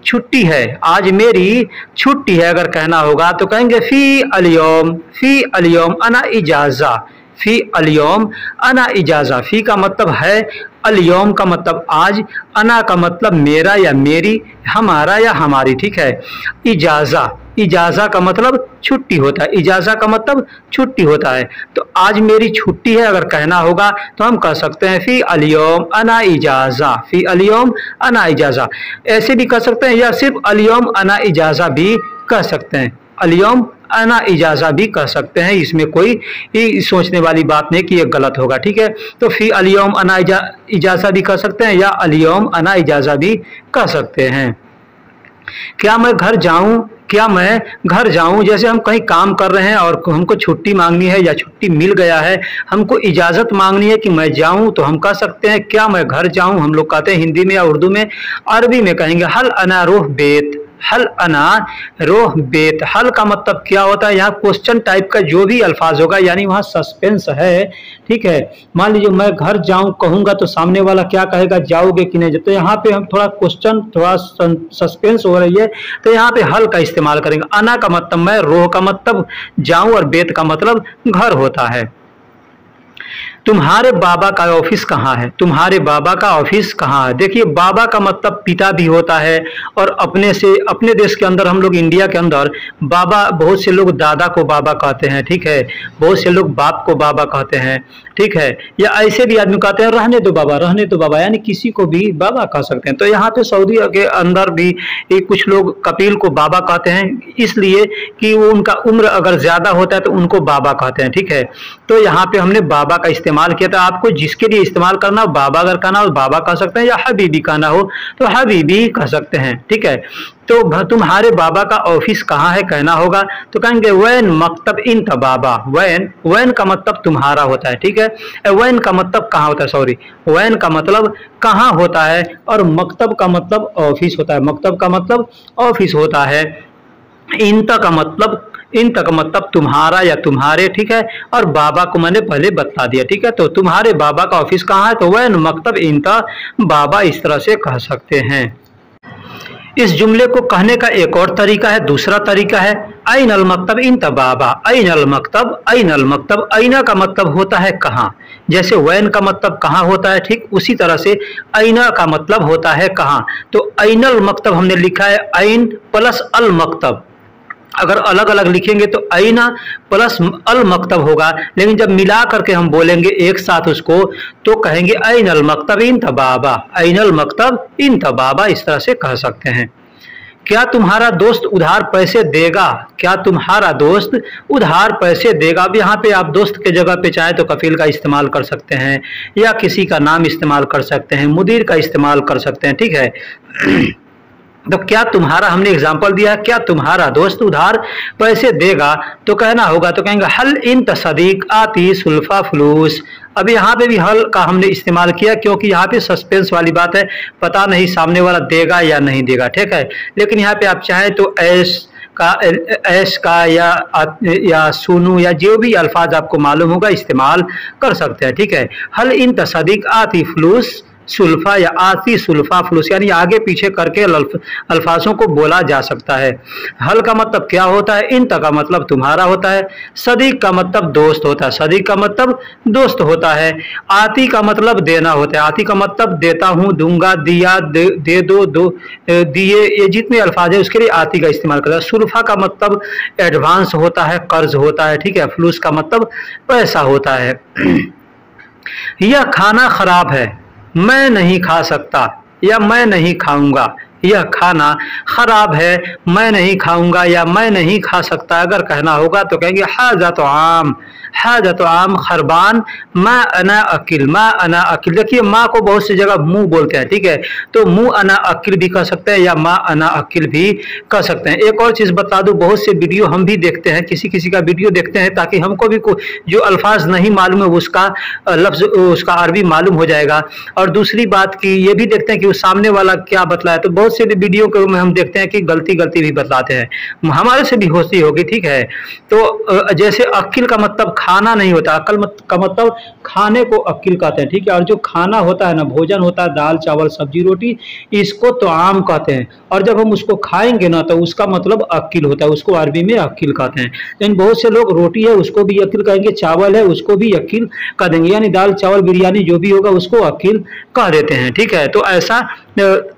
छुट्टी है, आज मेरी छुट्टी है अगर कहना होगा तो कहेंगे फी अलियम अना इजाजा, फी अलियम अना इजाजा। फी का मतलब है, अलियम का मतलब आज, अना का मतलब मेरा या मेरी, हमारा या हमारी, ठीक है। इजाजा, इजाजा का मतलब छुट्टी होता है, इजाजा का मतलब छुट्टी होता है। तो आज मेरी छुट्टी है अगर कहना होगा तो हम कह सकते हैं फी अलियम अना इजाजा, फी अलियम अना इजाजा। ऐसे भी कह सकते हैं या सिर्फ अलियम अना इजाजा भी कह सकते हैं, अलियम अना इजाजा भी कह सकते हैं। इसमें कोई सोचने वाली बात नहीं कि ये गलत होगा, ठीक है। तो फी अलियम अना इजाजा भी कह सकते हैं या अलियम अना इजाजा भी कह सकते हैं। क्या मैं घर जाऊं, क्या मैं घर जाऊं, जैसे हम कहीं काम कर रहे हैं और हमको छुट्टी मांगनी है या छुट्टी मिल गया है, हमको इजाज़त मांगनी है कि मैं जाऊं, तो हम कह सकते हैं क्या मैं घर जाऊं। हम लोग कहते हैं हिंदी में या उर्दू में। अरबी में कहेंगे हल अना रोह बेत, हल अना रोह बेत। हल का मतलब क्या होता है, यहाँ क्वेश्चन टाइप का जो भी अल्फाज होगा, यानी वहाँ सस्पेंस है, ठीक है। मान लीजिए मैं घर जाऊं कहूंगा तो सामने वाला क्या कहेगा, जाओगे कि नहीं। तो यहाँ पे हम थोड़ा क्वेश्चन, थोड़ा सस्पेंस हो रही है, तो यहाँ पे हल का इस्तेमाल करेंगे। अना का मतलब मैं, रोह का मतलब जाऊं और बेत का मतलब घर होता है। तुम्हारे बाबा का ऑफिस कहाँ है, तुम्हारे बाबा का ऑफिस कहाँ है। देखिए बाबा का मतलब पिता भी होता है, और अपने देश के अंदर, हम लोग इंडिया के अंदर बाबा, बहुत से लोग दादा को बाबा कहते हैं, ठीक है। बहुत से लोग बाप को बाबा कहते हैं, ठीक है। या ऐसे भी आदमी कहते हैं रहने दो बाबा, रहने दो बाबा, यानी किसी को भी बाबा कह सकते हैं। तो यहाँ पे सऊदी के अंदर भी कुछ लोग कपिल को बाबा कहते हैं, इसलिए कि वो उनका उम्र अगर ज्यादा होता है तो उनको बाबा कहते हैं, ठीक है। तो यहाँ पे हमने बाबा का इस्तेमाल किया था। आपको जिसके लिए इस्तेमाल करना हो, बाबा अगर कहना हो बाबा कह सकते हैं, या हबीबी कहना हो तो हबीबी कह सकते हैं, ठीक है। तो तुम्हारे बाबा का ऑफिस कहाँ है कहना होगा तो कहेंगे वैन मकतब इंत बाबा। वैन, वैन का मतलब तुम्हारा होता है, ठीक है। वैन का मतलब कहाँ होता है, सॉरी, वैन का मतलब कहाँ होता है, और मकतब का मतलब ऑफिस होता है, मकतब का मतलब ऑफिस होता है। इंत का मतलब, इन तक मतलब तुम्हारा या तुम्हारे, ठीक है। और बाबा को मैंने पहले बता दिया, ठीक है। तो तुम्हारे बाबा का ऑफिस कहाँ है, तो वह मकतब इंता बाबा, इस तरह से कह सकते हैं। इस जुमले को कहने का एक और तरीका है, दूसरा तरीका है ऐनल मकतब इंता बाबा। ऐनल मकतब, ऐनल मकतब, ऐना का मतलब होता है कहाँ, जैसे वैन का मतलब कहाँ होता है, ठीक उसी तरह से ऐना का मतलब होता है कहाँ। तो ऐनल मकतब हमने लिखा है ऐन प्लस अल मकतब। अगर अलग अलग लिखेंगे तो ऐना प्लस अल मकतब होगा, लेकिन जब मिला करके हम बोलेंगे एक साथ उसको तो कहेंगे ऐनल मकतब इन तबाबा, ऐनल मकतब इन तबाबा, इस तरह से कह सकते हैं। क्या तुम्हारा दोस्त उधार पैसे देगा, क्या तुम्हारा दोस्त उधार पैसे देगा। अब यहाँ पे आप दोस्त के जगह पे चाहे तो कफील का इस्तेमाल कर सकते हैं, या किसी का नाम इस्तेमाल कर सकते हैं, मुदीर का इस्तेमाल कर सकते हैं, ठीक है। तो क्या तुम्हारा, हमने एग्जाम्पल दिया, क्या तुम्हारा दोस्त उधार पैसे देगा तो कहना होगा तो कहेंगे हल इन तसदीक आती सुल्फा फलूस। अब यहाँ पे भी हल का हमने इस्तेमाल किया क्योंकि यहाँ पे सस्पेंस वाली बात है, पता नहीं सामने वाला देगा या नहीं देगा, ठीक है। लेकिन यहाँ पे आप चाहें तो ऐश का या सुनू या जो भी अल्फाज आपको मालूम होगा इस्तेमाल कर सकते हैं, ठीक है। हल इन तसदीक आती फलूस सुल्फा या आती सुल्फा फलूस, यानी आगे पीछे करके अल्फाजों को बोला जा सकता है। हल का मतलब क्या होता है, इन का मतलब तुम्हारा होता है, सदीक का मतलब दोस्त होता है, सदीक का मतलब दोस्त होता है, आती का मतलब देना होता है, आती का मतलब देता हूँ, दूंगा, दिया, दे दो, दिए, ये जितने अल्फाज है उसके लिए आती का इस्तेमाल करता है। सुल्फा का मतलब एडवांस होता है, कर्ज होता है, ठीक है। फलूस का मतलब पैसा होता है। यह खाना खराब है, मैं नहीं खा सकता या मैं नहीं खाऊंगा। यह खाना खराब है, मैं नहीं खाऊंगा या मैं नहीं खा सकता अगर कहना होगा तो कहेंगे हाजा तो आम, हाजा तो आम खरबान, माँ अना अकिल, माँ अना अकिल। देखिए माँ को बहुत सी जगह मुंह बोलते हैं, ठीक है। तो मुँह अना अकिल भी कह सकते हैं या माँ अना अकिल भी कह सकते हैं। एक और चीज़ बता दूं, बहुत से वीडियो हम भी देखते हैं, किसी किसी का वीडियो देखते हैं ताकि हमको भी जो अल्फाज नहीं मालूम है उसका लफ्ज़, उसका अरबी मालूम हो जाएगा। और दूसरी बात की ये भी देखते हैं कि वो सामने वाला क्या बतलाया। तो बहुत से वीडियो में हम देखते हैं कि गलती भी बतलाते हैं, हमारे से भी होती होगी, ठीक है। तो जैसे अकिल का मतलब खाना नहीं होता। अकल का मतलब खाने को अक्ल कहते हैं, ठीक है। और जो खाना होता है ना, भोजन होता है, दाल चावल सब्जी रोटी, इसको तो आम कहते हैं। और जब हम उसको खाएंगे ना तो उसका मतलब अक्ल होता है, उसको अरबी में अक्ल कहते हैं। लेकिन बहुत से लोग रोटी है उसको भी अक्ल कहेंगे, चावल है उसको भी अक्ल कह देंगे, यानी दाल चावल बिरयानी जो भी होगा उसको अक्ल कह देते हैं, ठीक है। तो ऐसा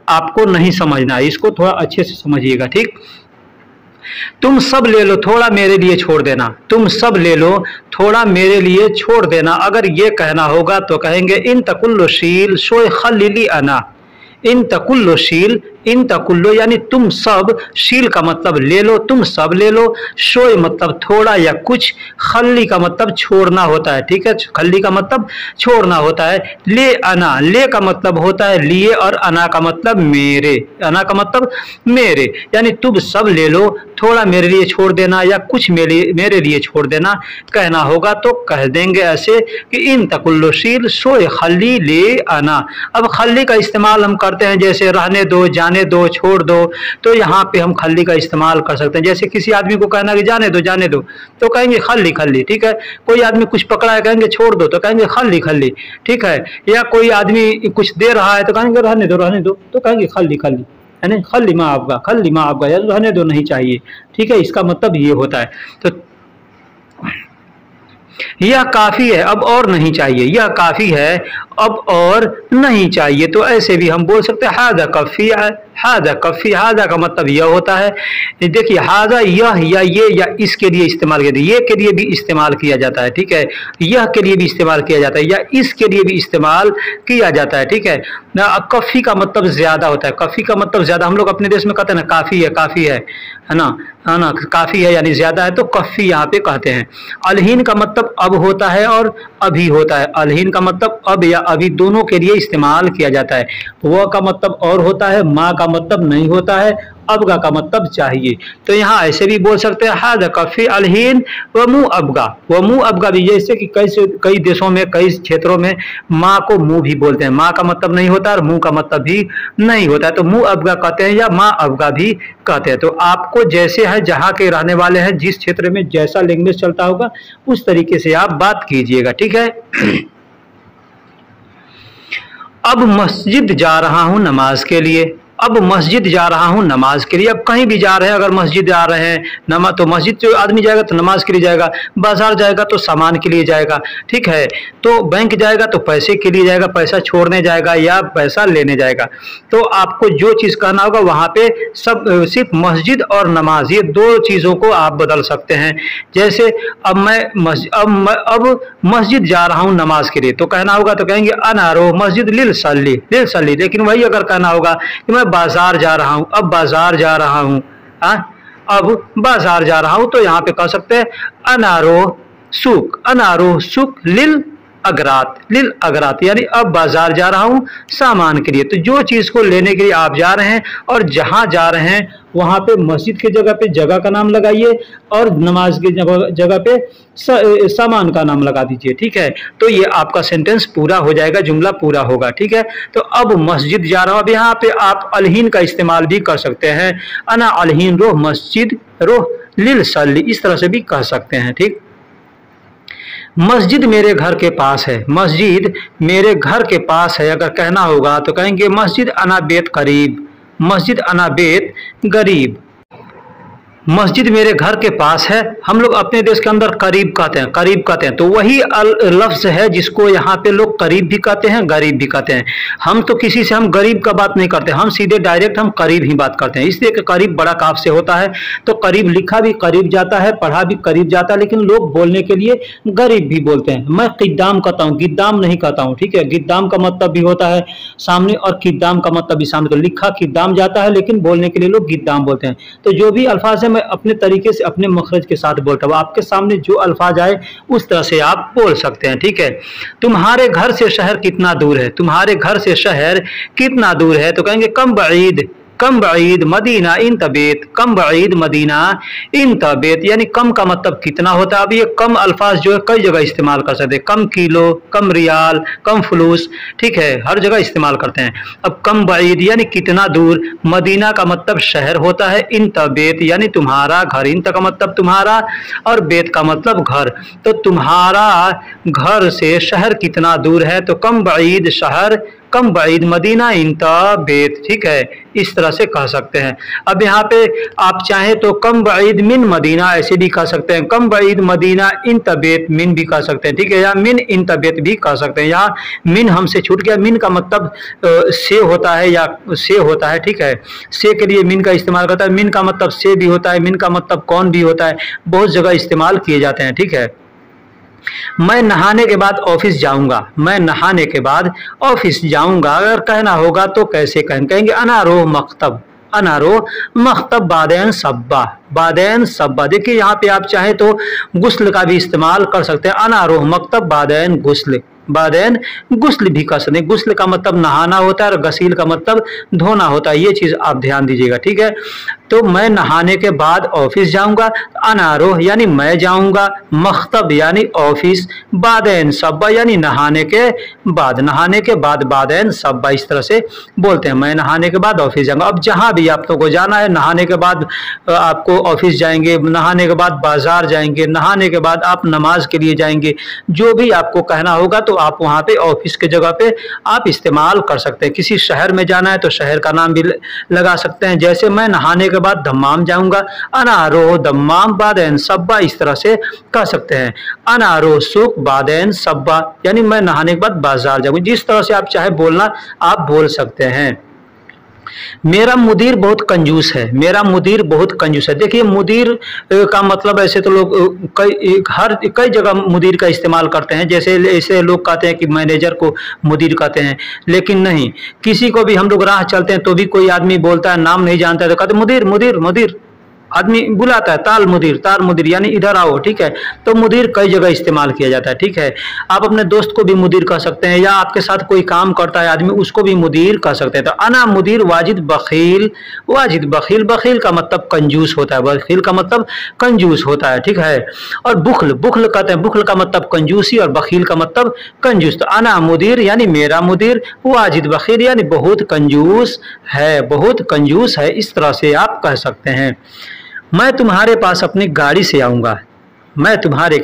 आपको नहीं समझना है, इसको थोड़ा अच्छे से समझिएगा, ठीक। तुम सब ले लो थोड़ा मेरे लिए छोड़ देना, तुम सब ले लो थोड़ा मेरे लिए छोड़ देना। अगर ये कहना होगा तो कहेंगे इन तकुल्लो शील शोय खलीली अना। इन तकुल्लो शील, इन तकुल्लो यानी तुम सब, शील का मतलब ले लो, तुम सब ले लो, शोय मतलब थोड़ा या कुछ, खल्ली का मतलब छोड़ना होता है, ठीक है। खल्ली का मतलब छोड़ना होता है। ले अना, ले का मतलब होता है लिए और अना का मतलब मेरे, अना का मतलब मेरे, यानी तुम सब ले लो थोड़ा मेरे लिए छोड़ देना या कुछ मेरे लिए छोड़ देना। कहना होगा तो कह देंगे ऐसे कि इन तकुल्लो शील शोय खल्ली ले अना। अब खल्ली का इस्तेमाल हम करते हैं जैसे रहने दो, जाने दो, छोड़ दो, तो यहाँ पे हम खल्ली का इस्तेमाल कर सकते हैं। जैसे किसी आदमी को कहना कि जाने दो, जाने दो, तो कहेंगे खल्ली खल्ली, ठीक है। कोई आदमी कुछ पकड़ा है कहेंगे छोड़ दो, तो कहेंगे खल्ली खल्ली, ठीक है। या कोई आदमी कुछ दे रहा है तो कहेंगे रहने दो, रहने दो, तो कहेंगे खल्ली खल्ली, है ना। खल्ली माँ आपका, खल्ली माँ आपका, यार रहने दो, नहीं चाहिए, ठीक है। इसका मतलब ये होता है। तो यह काफी है अब और नहीं चाहिए, यह काफी है अब और नहीं चाहिए, तो ऐसे भी हम बोल सकते हैं हाजा कफी है, हाजा कफी। हाजा का मतलब यह होता है, देखिए हाजा यह या ये या इसके लिए इस्तेमाल किया, ये के लिए भी इस्तेमाल किया जाता है, ठीक है। यह के लिए भी इस्तेमाल किया जाता है या इसके लिए भी इस्तेमाल किया जाता है, ठीक है। कफी का मतलब ज्यादा होता है, कफी का मतलब ज्यादा, हम लोग अपने देश में कहते हैं ना काफी है, काफी है ना, है ना, काफी है यानी ज्यादा है, तो कफी यहाँ पे कहते हैं। अलहीन का मतलब अब होता है और अभी होता है। अलहीन का मतलब अब या अभी दोनों के लिए इस्तेमाल किया जाता है। वह का मतलब और होता है, माँ का मतलब नहीं होता है, अबगा का मतलब चाहिए। तो यहाँ ऐसे भी बोल सकते हैं हाद कफी अलहीन व मुँह अबगा, व मुँह अबगा भी, जैसे कि कई देशों में कई क्षेत्रों में माँ को मुँह भी बोलते हैं, माँ का मतलब नहीं होता और मुँह का मतलब भी नहीं होता है, तो मुँह अबगा कहते हैं या माँ अबगा भी कहते हैं। तो आपको जैसे है, जहाँ के रहने वाले हैं, जिस क्षेत्र में जैसा लैंग्वेज चलता होगा उस तरीके से आप बात कीजिएगा, ठीक है। अब मस्जिद जा रहा हूँ नमाज के लिए, अब मस्जिद जा रहा हूँ नमाज के लिए। अब कहीं भी जा रहे हैं, अगर मस्जिद जा रहे हैं नमाज, तो मस्जिद जो आदमी जाएगा तो नमाज के लिए जाएगा, बाजार जाएगा तो सामान के लिए जाएगा, ठीक है। तो बैंक जाएगा तो पैसे के लिए जाएगा, पैसा छोड़ने जाएगा या पैसा लेने जाएगा। तो आपको जो चीज़ कहना होगा वहाँ पे सब सिर्फ मस्जिद और नमाज, ये दो चीज़ों को आप बदल सकते हैं। जैसे अब मैं मस्जिद जा रहा हूँ नमाज के लिए, तो कहना होगा तो कहेंगे अनारो मस्जिद लिल सल्ली, लिल सल्ली। लेकिन वही अगर कहना होगा कि मैं बाजार जा रहा हूँ, अब बाजार जा रहा हूँ, अब बाजार जा रहा हूँ, तो यहाँ पे कह सकते हैं अनारो सुक लिल अगरात, लिल अगरात, यानी अब बाजार जा रहा हूँ सामान के लिए। तो जो चीज़ को लेने के लिए आप जा रहे हैं और जहाँ जा रहे हैं वहाँ पे मस्जिद की जगह पे जगह का नाम लगाइए और नमाज की जगह पे सामान का नाम लगा दीजिए, ठीक है। तो ये आपका सेंटेंस पूरा हो जाएगा, जुमला पूरा होगा, ठीक है। तो अब मस्जिद जा रहा हूँ, अब यहाँ पे आप अलहीन का इस्तेमाल भी कर सकते हैं, अना अलहीन रोह मस्जिद रोह लिल सल्ली, इस तरह से भी कह सकते हैं, ठीक। मस्जिद मेरे घर के पास है, मस्जिद मेरे घर के पास है अगर कहना होगा तो कहेंगे मस्जिद अना बेत करीब, मस्जिद अना बेत गरीब। मस्जिद मेरे घर के पास है, हम लोग अपने देश के अंदर करीब कहते हैं, करीब कहते हैं, तो वही लफ्ज़ है जिसको यहाँ पे लोग करीब भी कहते हैं, गरीब भी कहते हैं। हम तो किसी से हम गरीब का बात नहीं करते, हम सीधे डायरेक्ट हम करीब ही बात करते हैं, इसलिए कि करीब बड़ा काफ से होता है, तो करीब लिखा भी करीब जाता है, पढ़ा भी करीब जाता है, लेकिन लोग बोलने के लिए गरीब भी बोलते हैं। मैं किद्दाम कहता हूँ, गिद्दाम नहीं कहता हूँ, ठीक है। गिद्दाम का मतलब भी होता है सामने और किद्दाम का मतलब भी सामने, तो लिखा किद्दाम जाता है लेकिन बोलने के लिए लोग गिद्दाम बोलते हैं। तो जो भी अल्फाज है मैं अपने तरीके से अपने मखरज के साथ बोलता हूँ, आपके सामने जो अल्फाज आए उस तरह से आप बोल सकते हैं, ठीक है। तुम्हारे घर से शहर कितना दूर है, तुम्हारे घर से शहर कितना दूर है, तो कहेंगे कम बईद, कम बईद मदीना इन तबेत, कम बईद मदीना इन तबेत, यानी कम का मतलब कितना होता है। अब ये कम अल्फाज जो है कई जगह इस्तेमाल कर सकते हैं, कम किलो, कम रियाल, कम फलूस, ठीक है, हर जगह इस्तेमाल करते हैं। अब कम बईद यानी कितना दूर, मदीना का मतलब शहर होता है, इन तबेत यानी तुम्हारा घर, इन का मतलब तुम्हारा और बेत का मतलब घर, तो तुम्हारा घर से शहर कितना दूर है, तो कम बईद शहर, कम बईद मदीना इंता बेत, ठीक है, इस तरह से कह सकते हैं। अब यहाँ पे आप चाहें तो कम बईद मिन मदीना ऐसे भी कह सकते हैं, कम बईद मदीना इन तबेत मिन भी कह सकते हैं, ठीक है, या मिन इन तबेत भी कह सकते हैं। यहाँ मिन हमसे छूट गया, मिन का मतलब से होता है या से होता है, ठीक है, से के लिए मिन का इस्तेमाल करता है, मिन का मतलब से भी होता है, मिन का मतलब कौन भी होता है, बहुत जगह इस्तेमाल किए जाते हैं, ठीक है। मैं नहाने के बाद ऑफिस जाऊंगा, मैं नहाने के बाद ऑफिस जाऊंगा, अगर कहना होगा तो कैसे कहेंगे अनारो मकतब, अनारो मकतब बादैन सब्बा, बादैन सब्बा। देखिए यहाँ पे आप चाहे तो गुस्ल का भी इस्तेमाल कर सकते हैं, अनारो मकतब बादैन गुस्ल, बादैन गुस्ल भी कर सकते हैं। गुस्ल का मतलब नहाना होता है और गसील का मतलब धोना होता है, ये चीज आप ध्यान दीजिएगा, ठीक है। तो मैं नहाने के बाद ऑफिस जाऊंगा, अनारो यानी मैं जाऊंगा, मख्तब यानी ऑफिस, बादैन सब्बा यानी नहाने के बाद, नहाने के बाद बादैन सब्बा, इस तरह से बोलते हैं, मैं नहाने के बाद ऑफिस जाऊंगा। अब जहां भी आप लोगों को जाना है, नहाने के बाद आपको ऑफिस जाएंगे, नहाने के बाद बाजार जाएंगे, नहाने के बाद आप नमाज के लिए जाएंगे, जो भी आपको कहना होगा तो आप वहां पे ऑफिस के जगह पे आप इस्तेमाल कर सकते हैं। किसी शहर में जाना है तो शहर का नाम भी लगा सकते हैं, जैसे मैं नहाने के बाद दम्माम जाऊंगा, अनारो दम्माम बादैन सब्बा, इस तरह से कह सकते हैं, अनारो सुक बादैन सब्बा यानी मैं नहाने के बाद बाजार जाऊंगा, जिस तरह से आप चाहे बोलना आप बोल सकते हैं। मेरा मुदीर बहुत कंजूस है, मेरा मुदीर बहुत कंजूस है। देखिए मुदीर का मतलब ऐसे तो लोग कई जगह मुदीर का इस्तेमाल करते हैं, जैसे ऐसे लोग कहते हैं कि मैनेजर को मुदीर कहते हैं, लेकिन नहीं, किसी को भी हम लोग राह चलते हैं तो भी कोई आदमी बोलता है, नाम नहीं जानता है तो कहते मुदीर मुदीर मुदीर, आदमी बुलाता है ताल मुदीर यानी इधर आओ, ठीक है। तो मुदीर कई जगह इस्तेमाल किया जाता है, ठीक है। आप अपने दोस्त को भी मुदीर कह सकते हैं, या आपके साथ कोई काम करता है आदमी उसको भी मुदीर कह सकते हैं। तो अना मुदीर वाजिद बखील, वाजिद बखील, बखील का मतलब कंजूस होता है, बखील का मतलब कंजूस होता है, ठीक है। और बुखल, बुखल कहते हैं, बुखल का मतलब कंजूसी और बखील का मतलब कंजूस। तो अना मुदीर यानी मेरा मुदीर, वाजिद बखील यानी बहुत कंजूस है, बहुत कंजूस है, इस तरह से आप कह सकते हैं। मैं तुम्हारे पास अपनी गाड़ी से आऊँगा, मैं तुम्हारे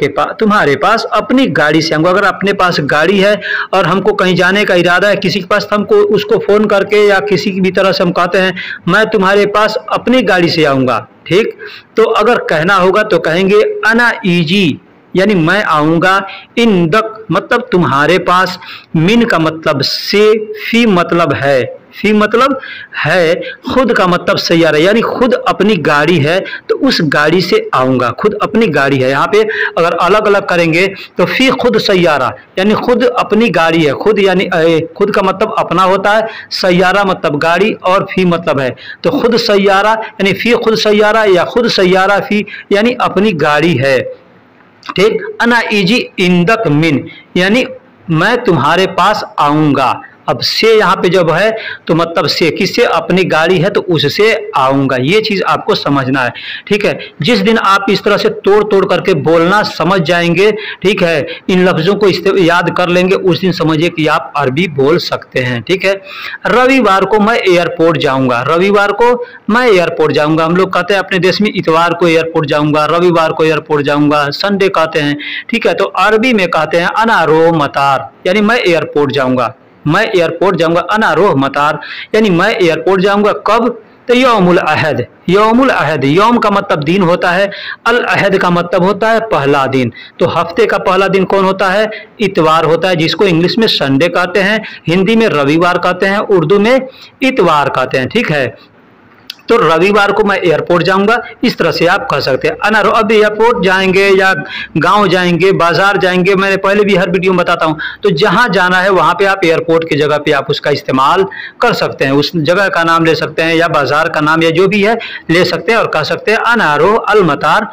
पास अपनी गाड़ी से आऊँगा। अगर अपने पास गाड़ी है और हमको कहीं जाने का इरादा है किसी के पास, तो हमको उसको फ़ोन करके या किसी की भी तरह से हम कहते हैं मैं तुम्हारे पास अपनी गाड़ी से आऊँगा, ठीक। तो अगर कहना होगा तो कहेंगे अना ईजी यानी मैं आऊँगा, इन दक मतलब तुम्हारे पास, मिन का मतलब से, फी मतलब है, फी मतलब है, खुद का मतलब सैयारा यानी खुद अपनी गाड़ी है तो उस गाड़ी से आऊँगा, खुद अपनी गाड़ी है। यहाँ पे अगर अलग अलग करेंगे तो फी खुद सैयारा यानी खुद अपनी गाड़ी है, खुद यानी खुद का मतलब अपना होता है, सैयारा मतलब गाड़ी और फी मतलब है, तो खुद सैयारा यानी फी खुद सैयारा या खुद सैयारा फी यानी अपनी गाड़ी है, ठीक। अना इजी इंदक मिन यानी मैं तुम्हारे पास आऊँगा। अब से यहाँ पे जब है तो मतलब से किससे, अपनी गाड़ी है तो उससे आऊँगा, ये चीज़ आपको समझना है, ठीक है। जिस दिन आप इस तरह से तोड़ तोड़ करके बोलना समझ जाएंगे, ठीक है, इन लफ्ज़ों को याद कर लेंगे, उस दिन समझिए कि आप अरबी बोल सकते हैं, ठीक है। रविवार को मैं एयरपोर्ट जाऊँगा, रविवार को मैं एयरपोर्ट जाऊँगा। हम लोग कहते हैं अपने देश में इतवार को एयरपोर्ट जाऊँगा, रविवार को एयरपोर्ट जाऊँगा, संडे कहते हैं, ठीक है। तो अरबी में कहते हैं अनारो मतार यानी मैं एयरपोर्ट जाऊँगा, मैं एयरपोर्ट जाऊंगा, अना रोह मतार यानी मैं एयरपोर्ट जाऊंगा कब, तो यौमुल अहद, यौमुल अहद, यौम का मतलब दिन होता है, अल अहद का मतलब होता है पहला दिन। तो हफ्ते का पहला दिन कौन होता है, इतवार होता है, जिसको इंग्लिश में संडे कहते हैं, हिंदी में रविवार कहते हैं, उर्दू में इतवार कहते हैं, ठीक है। तो रविवार को मैं एयरपोर्ट जाऊंगा, इस तरह से आप कह सकते हैं। अनारो अब एयरपोर्ट जाएंगे या गांव जाएंगे, बाजार जाएंगे, मैंने पहले भी हर वीडियो में बताता हूं, तो जहां जाना है वहां पे आप एयरपोर्ट की जगह पे आप उसका इस्तेमाल कर सकते हैं, उस जगह का नाम ले सकते हैं या बाजार का नाम या जो भी है ले सकते हैं और कह सकते हैं अनारो अलमतार,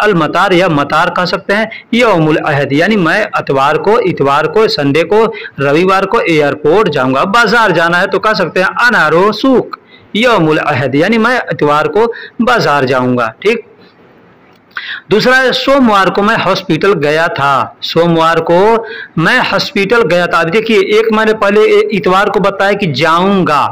अलमतार या मतार कह सकते हैं, यौमुल अहद यानी मैं अतवार को, इतवार को, संडे को, रविवार को एयरपोर्ट जाऊंगा। बाजार जाना है तो कह सकते हैं अनारो सूक यौमुल अहद यानी मैं इतवार को बाजार जाऊंगा। ठीक। दूसरा है सोमवार को मैं हॉस्पिटल गया था। सोमवार को मैं हॉस्पिटल गया था। अब देखिए एक मैंने पहले इतवार को बताया कि जाऊंगा।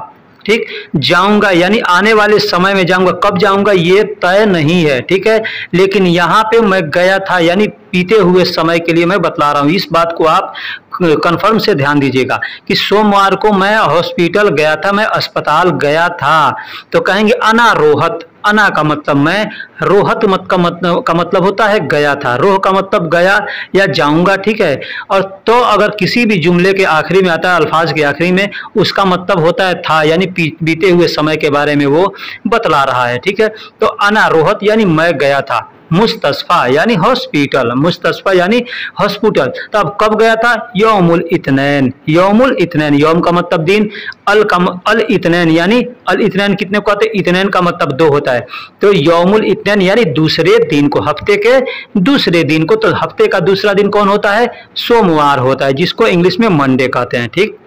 ठीक, जाऊंगा यानी आने वाले समय में जाऊंगा, कब जाऊंगा ये तय नहीं है। ठीक है, लेकिन यहाँ पे मैं गया था यानी बीते हुए समय के लिए मैं बतला रहा हूँ। इस बात को आप कंफर्म से ध्यान दीजिएगा कि सोमवार को मैं हॉस्पिटल गया था, मैं अस्पताल गया था। तो कहेंगे अना रोहत। अना का मतलब मैं, रोहत मत का मतलब होता है गया था, रोह का मतलब गया या जाऊंगा। ठीक है, और तो अगर किसी भी जुमले के आखिरी में आता है, अल्फाज के आखिरी में, उसका मतलब होता है था यानी बीते हुए समय के बारे में वो बतला रहा है। ठीक है, तो अना रोहत यानी मैं गया था। मुस्तस्फा यानी हॉस्पिटल, मुस्तस्फा यानी हॉस्पिटल। तो अब कब गया था? यौमुल इत्नैन। यौमुल इत्नैन, यौम का मतलब दिन, अल इत्नैन यानी अल इत्नैन कितने को आते हैं? इत्नैन का मतलब 2 होता है। तो यौमुल इत्नैन यानी दूसरे दिन को, हफ्ते के दूसरे दिन को। तो हफ्ते का दूसरा दिन कौन होता है? सोमवार होता है, जिसको इंग्लिश में मंडे कहते हैं। ठीक।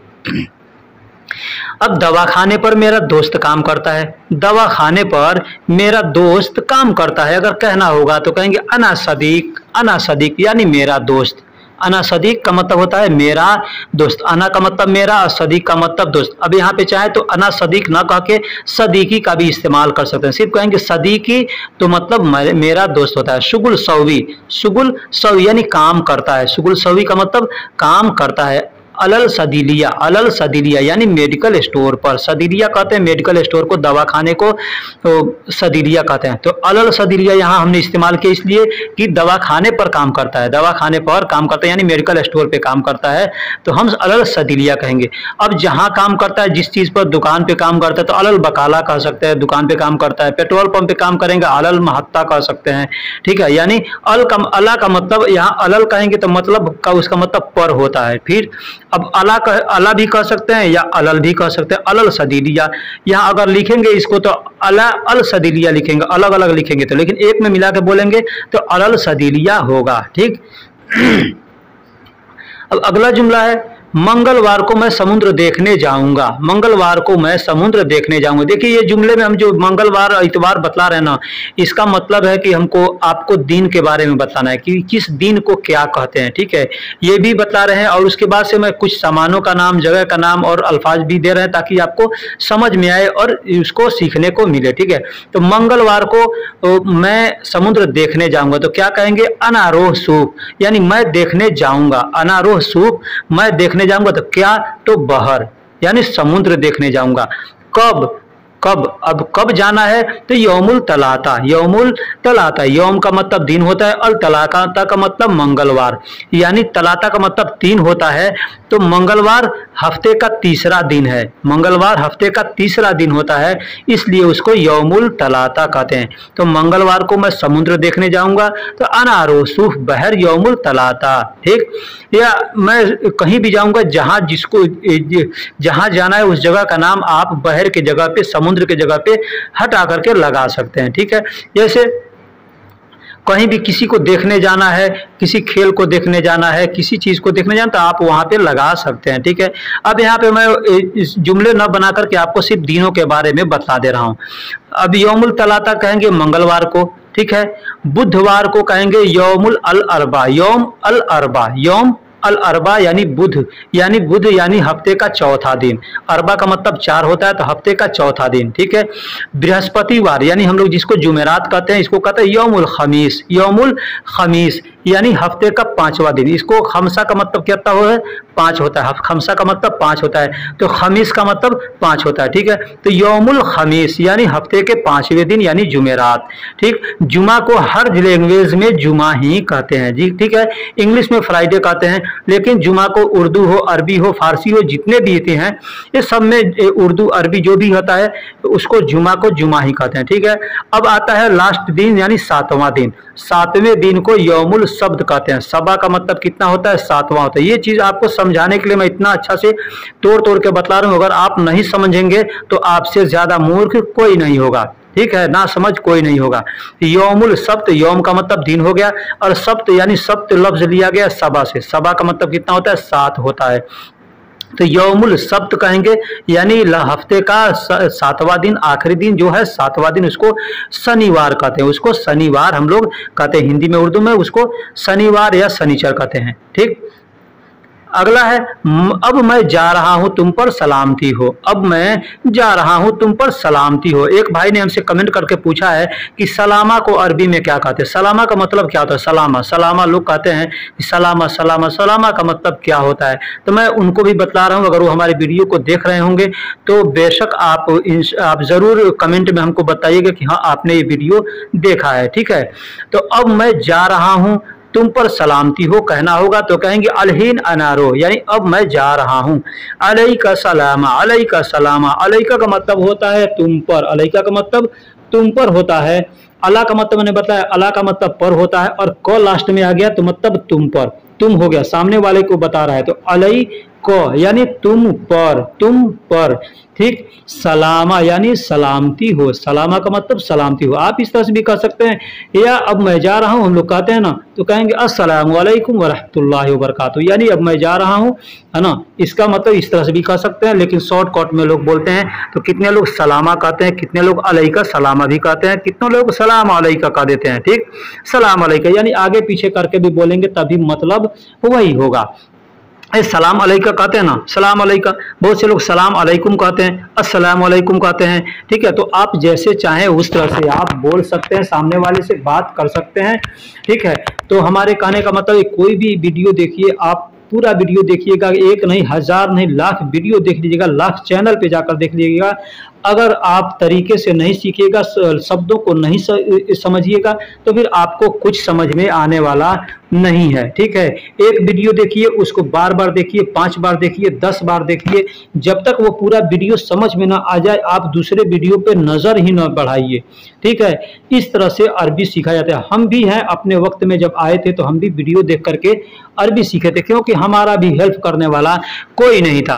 अब दवाखाने पर मेरा दोस्त काम करता है। दवाखाने पर मेरा दोस्त काम करता है अगर कहना होगा तो कहेंगे अना सदीक। अना सदीक यानी मेरा दोस्त। अना सदीक का मतलब होता है मेरा दोस्त। अना का मतलब मेरा और सदीक का मतलब दोस्त। अब यहाँ पे चाहे तो अना सदीक ना कह के सदीकी का भी इस्तेमाल कर सकते हैं। सिर्फ कहेंगे सदीकी तो मतलब मेरा दोस्त होता है। शुगुल सौवी, शुगुल सौवी यानी काम करता है। शुगुल सौवी का मतलब काम करता है। अलल सदीलिया, अलल सदीलिया यानी मेडिकल स्टोर पर। सदीलिया कहते हैं मेडिकल स्टोर को, दवाखाने को तो सदीलिया कहते हैं। तो अलल सदीलिया यहाँ हमने इस्तेमाल किया इसलिए कि दवाखाने पर काम करता है, दवाखाने पर काम करता है यानी मेडिकल स्टोर पे काम करता है, तो हम अलल सदीलिया कहेंगे। अब जहाँ काम करता है, जिस चीज़ पर, दुकान पे काम करता है तो अलल बकाला कह सकते हैं, दुकान पे काम करता है। पेट्रोल पंप पे काम करेंगे अलल महत्ता कह सकते हैं। ठीक है, यानी अला का मतलब यहाँ अलल कहेंगे तो मतलब का उसका मतलब पर होता है। फिर अब अला भी कह सकते हैं या अलल भी कह सकते हैं। अलल सदीलिया यहाँ अगर लिखेंगे इसको तो अला अल सदीलिया लिखेंगे, अलग अलग लिखेंगे तो, लेकिन एक में मिला के बोलेंगे तो अलल सदीलिया होगा। ठीक। अब अगला जुमला है मंगलवार को मैं समुद्र देखने जाऊंगा। मंगलवार को मैं समुद्र देखने जाऊंगा। देखिए ये जुमले में हम जो मंगलवार और इतवार बतला रहे हैं ना, इसका मतलब है कि हमको आपको दिन के बारे में बताना है कि किस दिन को क्या कहते हैं। ठीक है, ये भी बता रहे हैं और उसके बाद से मैं कुछ सामानों का नाम, जगह का नाम और अल्फाज भी दे रहे हैं ताकि आपको समझ में आए और उसको सीखने को मिले। ठीक है, तो मंगलवार को मैं समुद्र देखने जाऊंगा तो क्या कहेंगे? अनारोह सूफ यानी मैं देखने जाऊंगा। अनारोह सूफ मैं देखने जाऊंगा तो क्या? तो बहर यानी समुद्र देखने जाऊंगा। कब? कब? अब कब जाना है? तो यौमुल तलाता। यौमुल तलाता, यौम का मतलब दिन होता है, अल तलाता का मतलब मंगलवार, यानी तलाता का मतलब 3 होता है। तो मंगलवार हफ्ते का तीसरा दिन है। मंगलवार हफ्ते का तीसरा दिन होता है, इसलिए उसको यौमुल तलाता कहते हैं। तो मंगलवार को मैं समुद्र देखने जाऊंगा तो अनारो सूफ बहर यौमुल तलाता। ठीक, या मैं कहीं भी जाऊंगा जहां जिसको जहां जाना है उस जगह का नाम आप बहर की जगह पे, समुद्र की जगह पे हटा करके लगा सकते हैं। ठीक है, जैसे कहीं भी किसी को देखने जाना है, किसी खेल को देखने जाना है, किसी चीज को देखने जाना तो आप वहां पे लगा सकते हैं। ठीक है, अब यहाँ पे मैं इस जुमले न बना करके आपको सिर्फ दिनों के बारे में बता दे रहा हूँ। अब यौमुल तलाता कहेंगे मंगलवार को। ठीक है, बुधवार को कहेंगे यौमुल अल अरबा। यौम अल अरबा, यौम अल अरबा यानी बुध, यानी बुध यानी हफ्ते का चौथा दिन। अरबा का मतलब 4 होता है तो हफ्ते का चौथा दिन। ठीक है, बृहस्पतिवार यानी हम लोग जिसको जुमेरात कहते हैं, इसको कहते हैं यौमुल खमीस। यौमुल खमीस यानी हफ्ते का 5वां दिन। इसको खमसा का मतलब क्या होता है? 5 होता है। खमसा का मतलब 5 होता है, तो खमीस का मतलब 5 होता है। ठीक है, तो यौमुल खमीस यानी हफ्ते के 5वें दिन यानी जुमेरात। ठीक, जुमा को हर लैंग्वेज में जुमा ही कहते हैं जी। ठीक है, इंग्लिश में फ्राइडे कहते हैं, लेकिन जुमा को उर्दू हो, अरबी हो, फारसी हो, जितने भी होते हैं ये सब में उर्दू अरबी जो भी होता है उसको जुमा को जुमा ही कहते हैं। ठीक है, अब आता है लास्ट दिन यानी 7वां दिन। 7वें दिन को यौमुल शब्द कहते हैं। सबा का मतलब कितना होता है? 7वां होता है। ये चीज आपको समझाने के लिए मैं इतना अच्छा से तोड़ तोड़ के बता रहा हूँ। अगर आप नहीं समझेंगे तो आपसे ज्यादा मूर्ख कोई नहीं होगा। ठीक है, ना समझ कोई नहीं होगा। यौमुल सब्त, यौम का मतलब दिन हो गया, और सब्त यानी सब्त लफ्ज लिया गया सबा से। सबा का मतलब कितना होता है? 7 होता है। तो यौमुल सब्त कहेंगे, यानी हफ्ते का 7वां दिन, आखिरी दिन जो है 7वां दिन, उसको शनिवार कहते हैं। उसको शनिवार हम लोग कहते हैं, हिंदी में उर्दू में उसको शनिवार या शनिचर कहते हैं। ठीक, अगला है अब मैं जा रहा हूं तुम पर सलामती हो। अब मैं जा रहा हूं तुम पर सलामती हो। एक भाई ने हमसे कमेंट करके पूछा है कि सलामा को अरबी में क्या कहते हैं, सलामा का मतलब क्या होता है। सलामा सलामा लोग कहते हैं कि सलामा सलामा सलामा का मतलब क्या होता है। तो मैं उनको भी बता रहा हूं, अगर वो हमारे वीडियो को देख रहे होंगे तो बेशक आप जरूर कमेंट में हमको बताइएगा कि हाँ आपने ये वीडियो देखा है। ठीक है, तो अब मैं जा रहा हूं तुम पर सलामती हो कहना होगा, तो कहेंगे अलहीन अनारो, यानी अब मैं जा रहा हूं। अलैका सलामा, अलैका सलामा, अलैका का मतलब होता है तुम पर, अलैका का मतलब तुम पर होता है। अला का मतलब मैंने बताया, अला का मतलब पर होता है, और क लास्ट में आ गया तो मतलब तुम पर, तुम हो गया, सामने वाले को बता रहा है। तो अलई को यानी तुम पर, तुम पर। ठीक, सलामा यानी सलामती हो, सलामा का मतलब सलामती हो। आप इस तरह से भी कह सकते हैं, या अब मैं जा रहा हूं हम लोग कहते हैं ना, तो कहेंगे अस्सलामु अलैकुम व रहमतुल्लाहि व बरकातहू, यानी अब मैं जा रहा हूं, है ना। इसका मतलब इस तरह से भी कह सकते हैं, लेकिन शॉर्टकट में लोग बोलते हैं। तो कितने लोग सलामा कहते हैं, कितने लोग अलैका सलामा भी कहते हैं, कितने लोग सलाम अलैका कह देते हैं। ठीक, सलाम अलैका यानी आगे पीछे करके भी बोलेंगे तभी मतलब वही होगा। सलाम अलैका कहते हैं ना, सलाम अलैका। बहुत से लोग सलाम अलैकुम कहते हैं, अस्सलाम अलैकुम कहते हैं। ठीक है, तो आप जैसे चाहें उस तरह से आप बोल सकते हैं, सामने वाले से बात कर सकते हैं। ठीक है, तो हमारे कहने का मतलब कोई भी वीडियो देखिए, आप पूरा वीडियो देखिएगा, एक नहीं हजार नहीं लाख वीडियो देख लीजिएगा, लाख चैनल पे जाकर देख लीजिएगा। अगर आप तरीके से नहीं सीखिएगा, शब्दों को नहीं समझिएगा, तो फिर आपको कुछ समझ में आने वाला नहीं है। ठीक है, एक वीडियो देखिए, उसको बार बार देखिए, 5 बार देखिए, 10 बार देखिए, जब तक वो पूरा वीडियो समझ में ना आ जाए आप दूसरे वीडियो पे नजर ही ना बढ़ाइए। ठीक है, इस तरह से अरबी सीखा जाता है। हम भी हैं, अपने वक्त में जब आए थे तो हम भी वीडियो देख करके अरबी सीखे थे, क्योंकि हमारा भी हेल्प करने वाला कोई नहीं था।